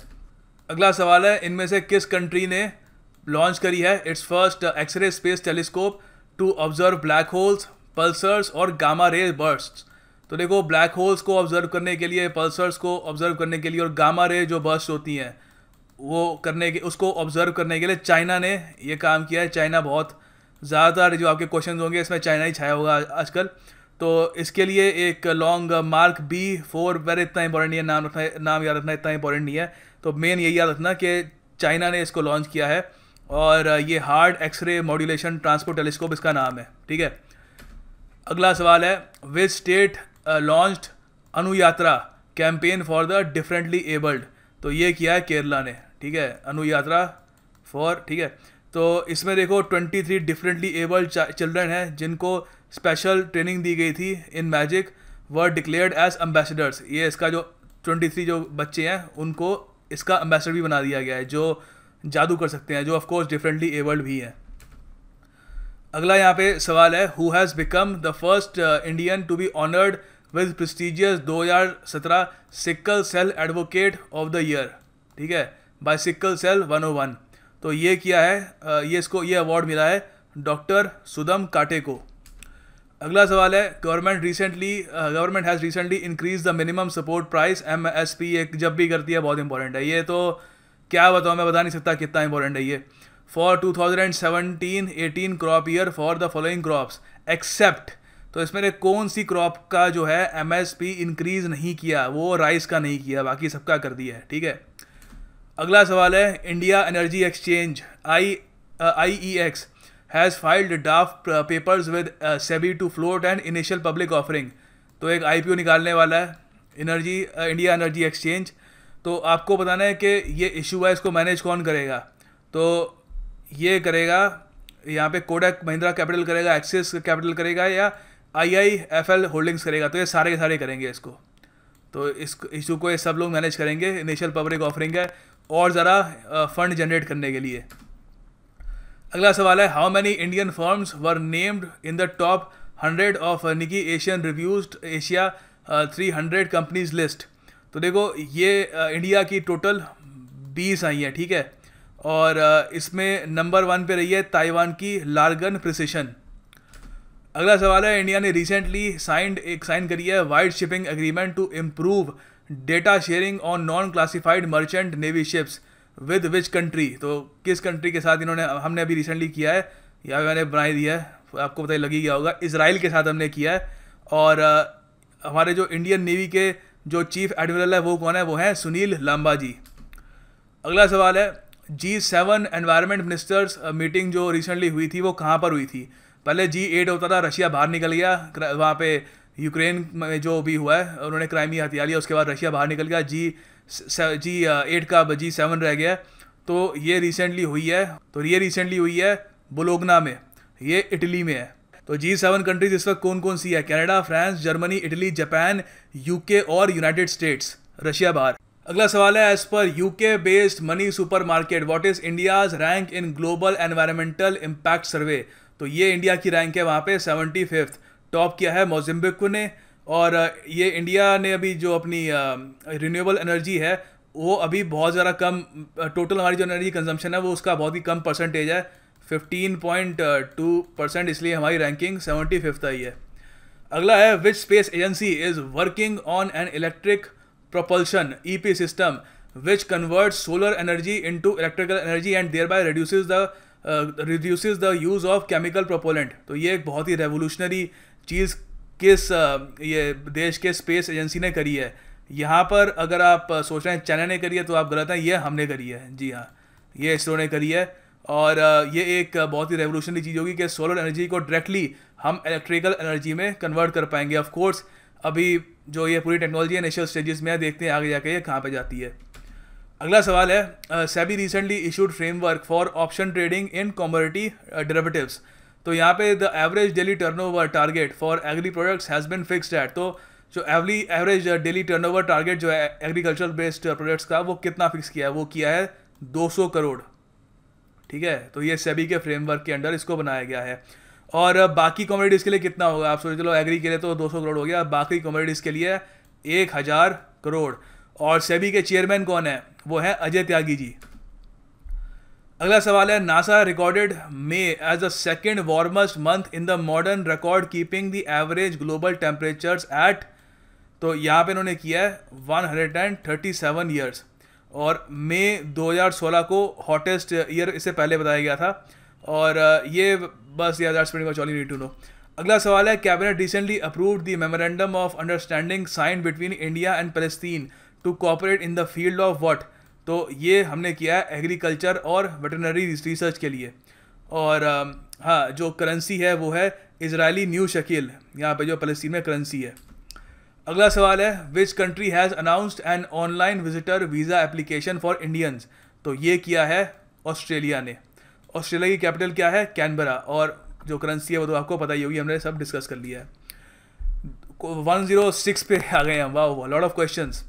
अगला सवाल है, इनमें से किस कंट्री ने लॉन्च करी है its first X ray space telescope to observe black holes, pulsars और गामा रे बर्स्ट्स? तो देखो, ब्लैक होल्स को ऑब्जर्व करने के लिए, पल्सर्स को ऑब्जर्व करने के लिए और गामा रे जो बर्स्ट होती हैं वो करने के, उसको ऑब्जर्व करने के लिए चाइना ने ये काम किया है। चाइना बहुत ज़्यादातर जो आपके क्वेश्चन होंगे इसमें चाइना ही छाया होगा आजकल। तो इसके लिए एक लॉन्ग मार्क B4, वेरी इतना इंपॉर्टेंट नहीं है, नाम याद रखना इतना इंपॉर्टेंट नहीं है। तो मेन यही याद रखना कि चाइना ने इसको लॉन्च किया है और ये hard x-ray modulation transport telescope इसका नाम है, ठीक है। अगला सवाल है, which state launched Anuyatra campaign for the differently abled? तो ये किया है केरला ने, ठीक है, अनुयात्रा फॉर, ठीक है। तो इसमें देखो 23 डिफरेंटली एबल्ड चिल्ड्रन हैं जिनको स्पेशल ट्रेनिंग दी गई थी in magic, were declared as ambassadors. ये इसका जो 23 जो बच्चे हैं उनको इसका एम्बेसडर भी बना दिया गया है, जो जादू कर सकते हैं, जो ऑफ कोर्स डिफरेंटली एबल्ड भी हैं। अगला यहाँ पे सवाल है, who has become the first Indian to be honoured with prestigious 2017 sickle cell advocate of the year, ठीक है, बाय सिकल सेल 101। तो ये किया है, ये अवार्ड मिला है डॉक्टर सुदम काटे को। अगला सवाल है, government has recently increase the minimum support price MSP। एक जब भी करती है बहुत इंपॉर्टेंट है ये, तो क्या बताऊँ, मैं बता नहीं सकता कितना इंपॉर्टेंट है ये। For 2017-18 crop year for the following crops except, तो इसमें कौन सी क्रॉप का जो है MSP इंक्रीज नहीं किया? वो राइस का नहीं किया, बाकी सबका कर दिया है, ठीक है। अगला सवाल है, India energy exchange IEX has filed draft papers with SEBI to float and initial public offering. तो एक IPO निकालने वाला है इंडिया एनर्जी एक्सचेंज। तो आपको बताना है कि ये इशू है, इसको मैनेज कौन करेगा? तो ये करेगा यहाँ पे कोटक महिंद्रा कैपिटल करेगा, एक्सिस कैपिटल करेगा या IIFL होल्डिंग्स करेगा। तो ये सारे के सारे करेंगे इसको। तो इस इशू को ये सब लोग मैनेज करेंगे। इनिशियल पब्लिक ऑफरिंग है और ज़रा फंड जनरेट करने के लिए। अगला सवाल है, how many Indian firms were named in the top 100 of Nikkei Asian Reviews Asia 300 companies list? तो देखो, ये इंडिया की टोटल 20 आई हैं, ठीक है। और इसमें नंबर 1 पे रही है ताइवान की लार्गन प्रिसिशन। अगला सवाल है, इंडिया ने रिसेंटली साइन करी है white shipping agreement to improve data sharing on non classified merchant navy ships with which country? तो किस कंट्री के साथ हमने अभी रिसेंटली किया है, या मैंने बना दिया है, आपको पता ही लगी गया होगा, इजराइल के साथ हमने किया है। और हमारे जो इंडियन नेवी के जो चीफ एडमिरल है वो कौन है? वो हैं सुनील लांबा जी। अगला सवाल है, G7 एनवायरनमेंट मिनिस्टर्स मीटिंग जो रिसेंटली हुई थी वो कहाँ पर हुई थी? पहले G8 होता था, रशिया बाहर निकल गया, वहाँ पे यूक्रेन में जो भी हुआ है उन्होंने क्राइमिया हथिया लिया, उसके बाद रशिया बाहर निकल गया, G8 का G7 रह गया। तो ये रिसेंटली हुई है बोलोगना में, ये इटली में है। तो G7 कंट्रीज इस वक्त कौन कौन सी है? Canada, France, Germany, Italy, Japan, UK और यूनाइटेड स्टेट्स, रशिया बाहर। अगला सवाल है, as per UK based money super market what is India's rank in global environmental impact survey? तो ये इंडिया की रैंक है वहाँ पे 75th। टॉप किया है मोज़िम्बिक ने। और ये इंडिया ने अभी जो अपनी रिन्यूएबल एनर्जी है वो अभी बहुत ज़्यादा कम, टोटल हमारी जो एनर्जी कंजम्पशन है वो उसका बहुत ही कम परसेंटेज है, 15.2%, इसलिए हमारी रैंकिंग 75th आई है। अगला है, which space agency is working on an electric propulsion EP system which converts solar energy into electrical energy and thereby reduces the reduces the use of chemical propellant. तो ये एक बहुत ही रेवोल्यूशनरी चीज़ किस ये देश के स्पेस एजेंसी ने करी है। यहाँ पर अगर आप सोच रहे हैं चाइना ने करी है तो आप गलत हैं, ये हमने करी है। जी हाँ, ये इसरो ने करी है। और ये एक बहुत ही रेवोल्यूशनरी चीज़ होगी कि सोलर एनर्जी को डायरेक्टली हम इलेक्ट्रिकल एनर्जी में कन्वर्ट कर पाएंगे। ऑफ कोर्स अभी जो ये पूरी टेक्नोलॉजी है इनिशियल स्टेजेस में है, देखते हैं आगे जाके ये कहाँ पे जाती है। अगला सवाल है SEBI recently issued framework for option trading in commodity derivatives. तो यहाँ पे the average daily turnover target for agri products has been fixed at. तो जो एवरेज डेली टर्नओवर टारगेट जो है एग्रीकल्चर बेस्ड प्रोडक्ट्स का वो कितना फिक्स किया है, वो किया है 200 करोड़। ठीक है, तो ये सेबी के फ्रेमवर्क के अंडर इसको बनाया गया है। और बाकी कमोडिटीज़ के लिए कितना होगा आप सोच, चलो एग्री के लिए तो 200 करोड़ हो गया, बाकी कमोडिटीज़ के लिए 1000 करोड़। और सेबी के चेयरमैन कौन है, वो है अजय त्यागी जी। अगला सवाल है NASA recorded May as the second warmest month in the modern record keeping the average global temperatures at. तो यहाँ पे इन्होंने किया है 137 ईयर्स। और मई 2016 को हॉटेस्ट ईयर इससे पहले बताया गया था। और ये बस यार that's pretty much all you need to know. अगला सवाल है cabinet recently approved the memorandum of understanding sign between India and Palestine to cooperate in the field of what. तो ये हमने किया है एग्रीकल्चर और वेटरनरी रिसर्च के लिए। और हाँ, जो करेंसी है वो है इजरायली न्यू शकील, यहाँ पे जो पैलेस्टीन में करेंसी है। अगला सवाल है which country has announced an online visitor visa application for Indians. तो ये किया है ऑस्ट्रेलिया ने। ऑस्ट्रेलिया की कैपिटल क्या है, कैनबरा। और जो करेंसी है वो तो आपको पता ही होगी, हमने सब डिस्कस कर लिया है। 106 पे आ गए हम, वाह lot of questions.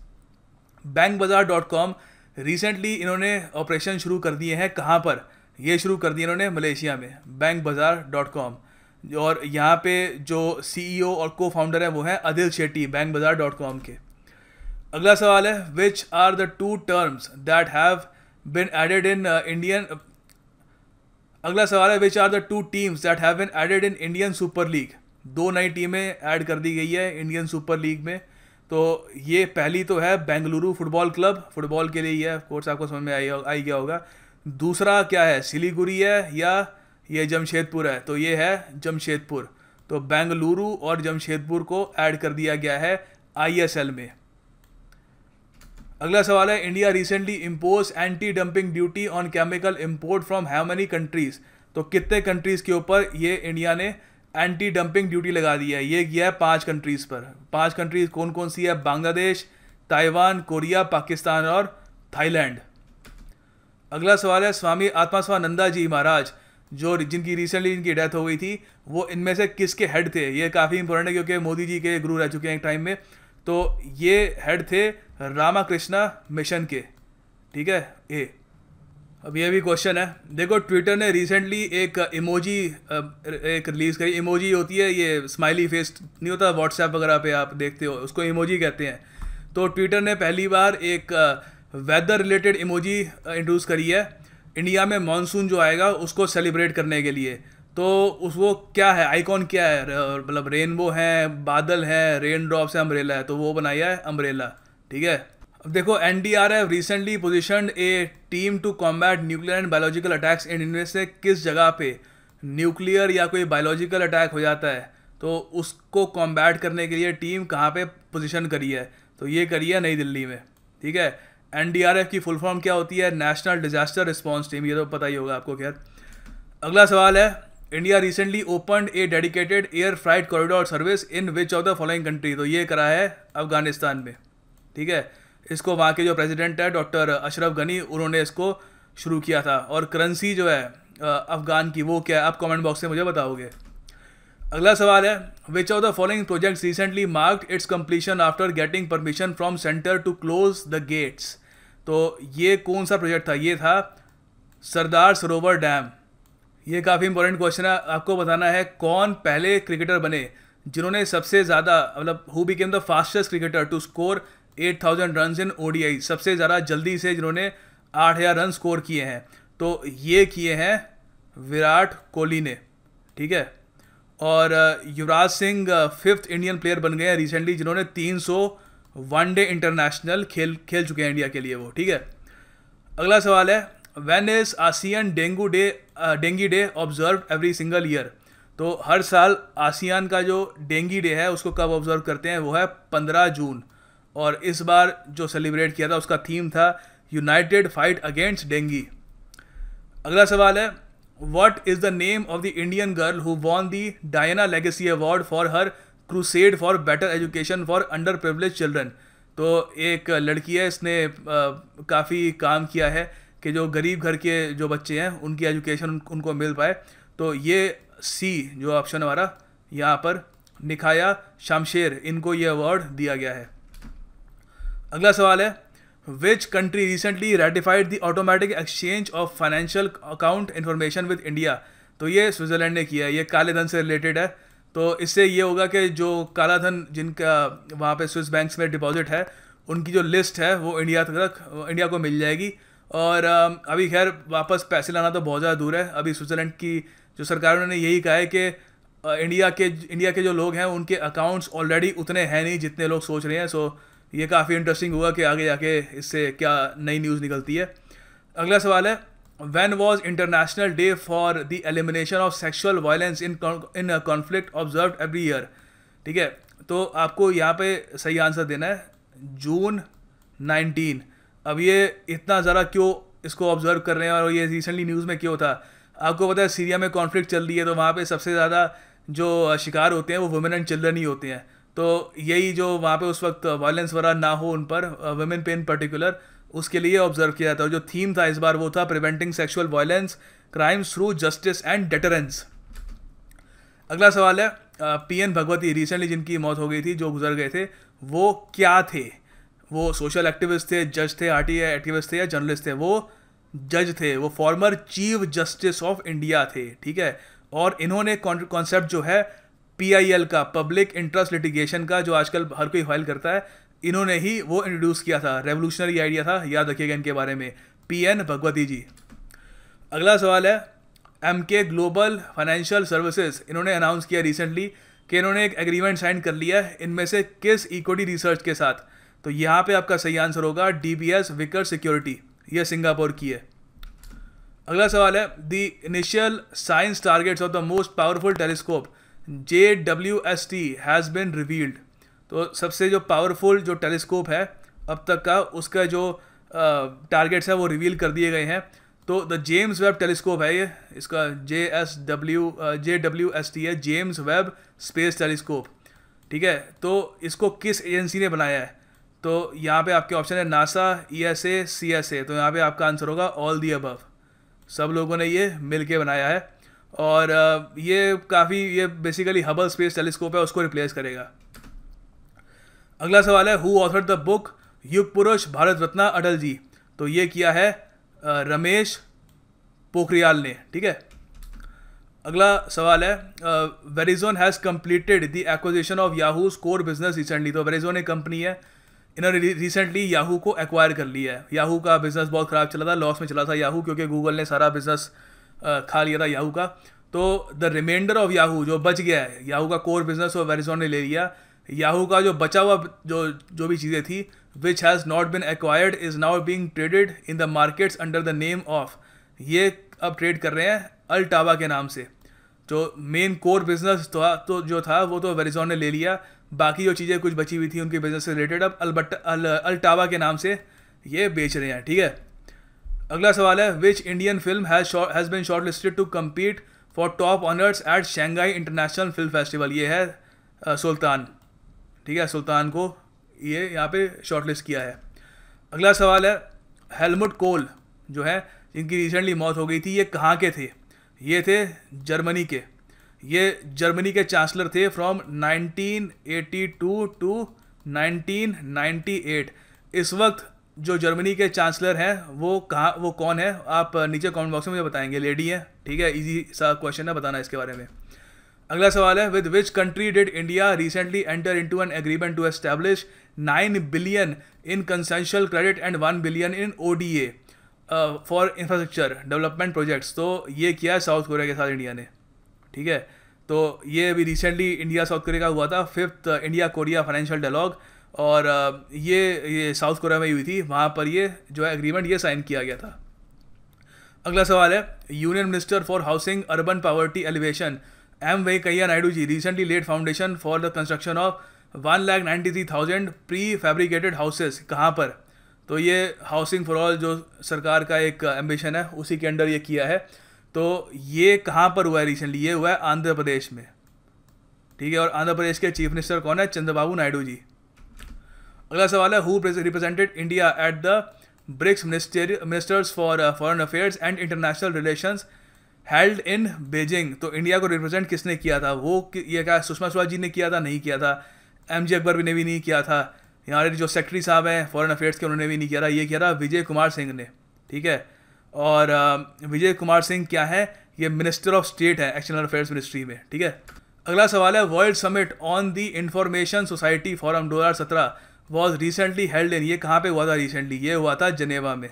bankbazaar.com recently इन्होंने ऑपरेशन शुरू कर दिए हैं, कहाँ पर, ये शुरू कर दिए इन्होंने मलेशिया में, bankbazaar.com। और यहाँ पे जो CEO और को फाउंडर है वो हैं अदिल शेट्टी bankbazaar.com के। अगला सवाल है which are the two terms that have been added in Indian. अगला सवाल है which are the two teams that have been added in Indian super league. 2 नई टीमें ऐड कर दी गई है इंडियन सुपर लीग में। तो ये पहली तो है बेंगलुरु फुटबॉल क्लब, फुटबॉल के लिए ही है, कोर्स आपको समझ में आई गया होगा। दूसरा क्या है, सिलीगुड़ी है या ये जमशेदपुर है, तो ये है जमशेदपुर। तो बेंगलुरु और जमशेदपुर को ऐड कर दिया गया है ISL में। अगला सवाल है India recently impose anti dumping duty on chemical import from how many countries. तो कितने कंट्रीज़ के ऊपर ये इंडिया ने एंटी डंपिंग ड्यूटी लगा दी है, ये किया है 5 कंट्रीज़ पर। 5 कंट्रीज़ कौन कौन सी है, बांग्लादेश, ताइवान, कोरिया, पाकिस्तान और थाईलैंड। अगला सवाल है स्वामी आत्मा स्वानंदा जी महाराज जो जिनकी रिसेंटली इनकी डेथ हो गई थी, वो इनमें से किसके हेड थे। ये काफ़ी इंपॉर्टेंट है क्योंकि मोदी जी के गुरु रह चुके हैं एक टाइम में। तो ये हेड थे रामाकृष्णा मिशन के, ठीक है। अब ये भी क्वेश्चन है, देखो ट्विटर ने रिसेंटली एक इमोजी एक रिलीज़ करी। इमोजी होती है ये स्माइली फेस, नहीं होता व्हाट्सएप वगैरह पे आप देखते हो, उसको इमोजी कहते हैं। तो ट्विटर ने पहली बार एक वेदर रिलेटेड इमोजी इंट्रोड्यूस करी है इंडिया में मॉनसून जो आएगा उसको सेलिब्रेट करने के लिए। तो वो क्या है, आइकॉन क्या है, मतलब रेनबो है, बादल है, रेन ड्रॉप्स है, अम्ब्रेला है। तो वो बनाया है अम्ब्रेला, ठीक है। अब देखो NDRF recently positioned a team to combat nuclear and biological attacks. इनमें से किस जगह पे न्यूक्लियर या कोई बायोलॉजिकल अटैक हो जाता है तो उसको कॉम्बैट करने के लिए टीम कहाँ पे पोजीशन करी है, तो ये करी है नई दिल्ली में, ठीक है। NDRF की फुल फॉर्म क्या होती है, नेशनल डिजास्टर रिस्पॉन्स टीम, ये तो पता ही होगा आपको। खैर अगला सवाल है India recently opened a dedicated air freight corridor service in which of the following country. तो ये करा है अफगानिस्तान में, ठीक है। इसको वहाँ के जो प्रेसिडेंट है डॉक्टर अशरफ गनी, उन्होंने इसको शुरू किया था। और करेंसी जो है अफगान की वो क्या है, आप कमेंट बॉक्स में मुझे बताओगे। अगला सवाल है which of the following projects recently marked its completion after getting permission from centre to close the gates. तो ये कौन सा प्रोजेक्ट था, ये था सरदार सरोवर डैम। ये काफ़ी इंपॉर्टेंट क्वेश्चन है, आपको बताना है कौन पहले क्रिकेटर बने जिन्होंने सबसे ज़्यादा, मतलब who became the fastest cricketer to score 8000 run in ODI, सबसे ज़्यादा जल्दी से जिन्होंने 8000 रन स्कोर किए हैं। तो ये किए हैं विराट कोहली ने, ठीक है। और Yuvraj Singh 5th Indian player बन गए हैं रिसेंटली जिन्होंने 300 वनडे इंटरनेशनल खेल चुके हैं इंडिया के लिए वो, ठीक है। अगला सवाल है when is ASEAN dinghy day observe every single year? तो हर साल आसियान का जो डेंगी डे है उसको कब ऑब्जर्व करते हैं? वो है 15 जून। और इस बार जो सेलिब्रेट किया था उसका थीम था यूनाइटेड फाइट अगेंस्ट डेंगी। अगला सवाल है, what is the name of the Indian girl who won the Diana legacy award for her crusade for better education for under privilege children? तो एक लड़की है, इसने काफ़ी काम किया है कि जो गरीब घर के जो बच्चे हैं उनकी एजुकेशन उनको मिल पाए। तो ये सी जो ऑप्शन हमारा यहाँ पर निखाया शमशेर, इनको ये अवार्ड दिया गया है। अगला सवाल है, which country recently ratified the automatic exchange of financial account information with India? तो ये स्विट्ज़रलैंड ने किया है, ये काले धन से रिलेटेड है। तो इससे ये होगा कि जो काला धन जिनका वहाँ पे स्विस बैंक्स में डिपॉजिट है उनकी जो लिस्ट है वो इंडिया को मिल जाएगी। और अभी खैर वापस पैसे लाना तो बहुत ज़्यादा दूर है। अभी स्विट्ज़रलैंड की जो सरकार उन्होंने यही कहा है कि इंडिया के जो लोग हैं उनके अकाउंट्स ऑलरेडी उतने हैं नहीं जितने लोग सोच रहे हैं। सो ये काफ़ी इंटरेस्टिंग हुआ कि आगे जाके इससे क्या नई न्यूज़ निकलती है। अगला सवाल है, when was international day for the elimination of sexual violence in conflict observed every year? ठीक है, तो आपको यहाँ पे सही आंसर देना है जून 19। अब ये इतना ज़्यादा क्यों इसको ऑब्जर्व कर रहे हैं और ये रिसेंटली न्यूज़ में क्यों था? आपको पता है सीरिया में कॉन्फ्लिक्ट चल रही है, तो वहाँ पे सबसे ज़्यादा जो शिकार होते हैं वो वुमेन एंड चिल्ड्रन ही होते हैं। तो यही जो वहाँ पे उस वक्त वायलेंस वगैरह ना हो उन पर, वुमेन पे इन पर्टिकुलर, उसके लिए ऑब्जर्व किया जाता है। और जो थीम था इस बार वो था preventing sexual violence crimes through justice and deterrence. अगला सवाल है, पीएन भगवती रिसेंटली जिनकी मौत हो गई थी, जो गुजर गए थे, वो क्या थे? वो सोशल एक्टिविस्ट थे, जज थे, आरटीआई एक्टिविस्ट थे या जर्नलिस्ट थे? वो जज थे, वो former chief justice of India थे। ठीक है, और इन्होंने कॉन्सेप्ट जो है पीआईएल का, पब्लिक इंटरेस्ट लिटिगेशन का, जो आजकल हर कोई फाइल करता है, इन्होंने ही वो इंट्रोड्यूस किया था। रेवोल्यूशनरी आइडिया था, याद रखिएगा इनके बारे में, पीएन भगवती जी। अगला सवाल है, एमके ग्लोबल फाइनेंशियल सर्विसेज, इन्होंने अनाउंस किया रिसेंटली कि इन्होंने एक एग्रीमेंट साइन कर लिया है, इनमें से किस इक्विटी रिसर्च के साथ? तो यहाँ पे आपका सही आंसर होगा डीबीएस विकर सिक्योरिटी, ये सिंगापुर की है। अगला सवाल है, the initial science targets of the most powerful telescope JWST has been revealed. तो सबसे जो पावरफुल जो टेलीस्कोप है अब तक का, उसका जो टारगेट्स है वो रिवील कर दिए गए हैं। तो द जेम्स वेब टेलीस्कोप है ये, इसका JWST है, जेम्स वेब स्पेस टेलीस्कोप। ठीक है, तो इसको किस एजेंसी ने बनाया है? तो यहाँ पे आपके ऑप्शन है नासा, ESA, CSA। तो यहाँ पे आपका आंसर होगा ऑल दी अबव, सब लोगों ने ये मिल के बनाया है। और ये बेसिकली हबल स्पेस टेलीस्कोप है, उसको रिप्लेस करेगा। अगला सवाल है, हु ऑथर्ड द बुक युग पुरुष भारत रत्न अटल जी? तो ये किया है रमेश पोखरियाल ने। ठीक है, अगला सवाल है, Verizon has completed the acquisition of Yahoo core business recently. तो वेरिजोन एक कंपनी है, इन्होंने रिसेंटली याहू को एक्वायर कर लिया है। याहू का बिजनेस बहुत ख़राब चला था, लॉस में चला था याहू, क्योंकि गूगल ने सारा बिजनेस खा लिया था याहू का। तो द रिमाइंडर ऑफ याहू, जो बच गया है, याहू का कोर बिजनेस और वेरिजोन ने ले लिया। याहू का जो बचा हुआ जो भी चीज़ें थी, which has not been acquired is now being traded in the markets under the name of, ये अब ट्रेड कर रहे हैं अल्टावा के नाम से। जो मेन कोर बिजनेस तो जो था वो तो वेरिजोन ने ले लिया, बाकी जो चीज़ें कुछ बची हुई थी उनके बिजनेस से रिलेटेड अब अल्टावा के नाम से ये बेच रहे हैं। ठीक है, अगला सवाल है, which Indian film has been short listed to compete for top honours at Shanghai international film festival? ये है सुल्तान। ठीक है, सुल्तान को ये यहाँ पे शॉर्टलिस्ट किया है। अगला सवाल है, हेलमुट कोल जो है, जिनकी रिसेंटली मौत हो गई थी, ये कहाँ के थे? ये थे जर्मनी के। ये जर्मनी के चांसलर थे फ्रॉम 1982 टू 1998। इस वक्त जो जर्मनी के चांसलर हैं वो कौन है? आप नीचे कमेंट बॉक्स में मुझे बताएंगे। लेडी है। ठीक है, इजी सा क्वेश्चन है, बताना इसके बारे में। अगला सवाल है, with which country did India recently enter into an agreement to establish 9 billion in concessional credit and 1 billion in ODA for infrastructure development projects? तो ये किया है साउथ कोरिया के साथ इंडिया ने। ठीक है, तो ये अभी रिसेंटली इंडिया साउथ कोरिया का हुआ था 5th India Korea financial dialogue, और ये साउथ कोरिया में हुई थी। वहाँ पर ये जो है एग्रीमेंट ये साइन किया गया था। अगला सवाल है, union minister for housing urban poverty alleviation M Venkaiah Naidu ji recently laid foundation for the construction of 1,93,000 prefabricated houses. कहाँ पर? तो ये हाउसिंग फॉर ऑल जो सरकार का एक एम्बिशन है उसी के अंडर ये किया है। तो ये कहाँ पर हुआ है रिसेंटली? ये हुआ है आंध्र प्रदेश में, ठीक है। और आंध्र प्रदेश के चीफ मिनिस्टर कौन है? चंद्रबाबू नायडू जी। अगला सवाल है, who represented India at the BRICS ministers for foreign affairs and international relations held in Beijing. तो इंडिया को रिप्रेजेंट किसने किया था? ये क्या सुषमा स्वराज जी ने किया था? नहीं किया था। एम जे अकबर ने भी नहीं किया था। हमारे जो सेक्रेटरी साहब हैं फॉरेन अफेयर्स के, उन्होंने भी नहीं किया था। ये किया था विजय कुमार सिंह ने, ठीक है। और विजय कुमार सिंह क्या है? ये मिनिस्टर ऑफ स्टेट है एक्सटर्नल अफेयर्स मिनिस्ट्री में, ठीक है। अगला सवाल है, world summit on the information society forum 2017 was recently held in. ये कहाँ पे हुआ था रिसेंटली? ये हुआ था जनेवा में,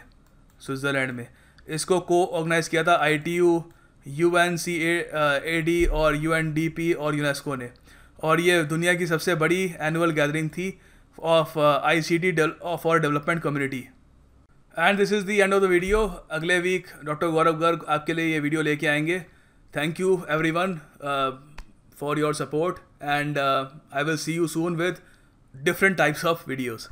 स्विट्ज़रलैंड में। इसको को ऑर्गेनाइज किया था ITU, UNCAD और UNDP और यूनेस्को ने। और ये दुनिया की सबसे बड़ी एनुअल गैदरिंग थी of ICT for development community. And this is the end of the video. अगले वीक डॉक्टर गौरव गर्ग आपके लिए ये वीडियो लेके आएंगे। Thank you everyone for your support, and I will see you soon with different types of videos.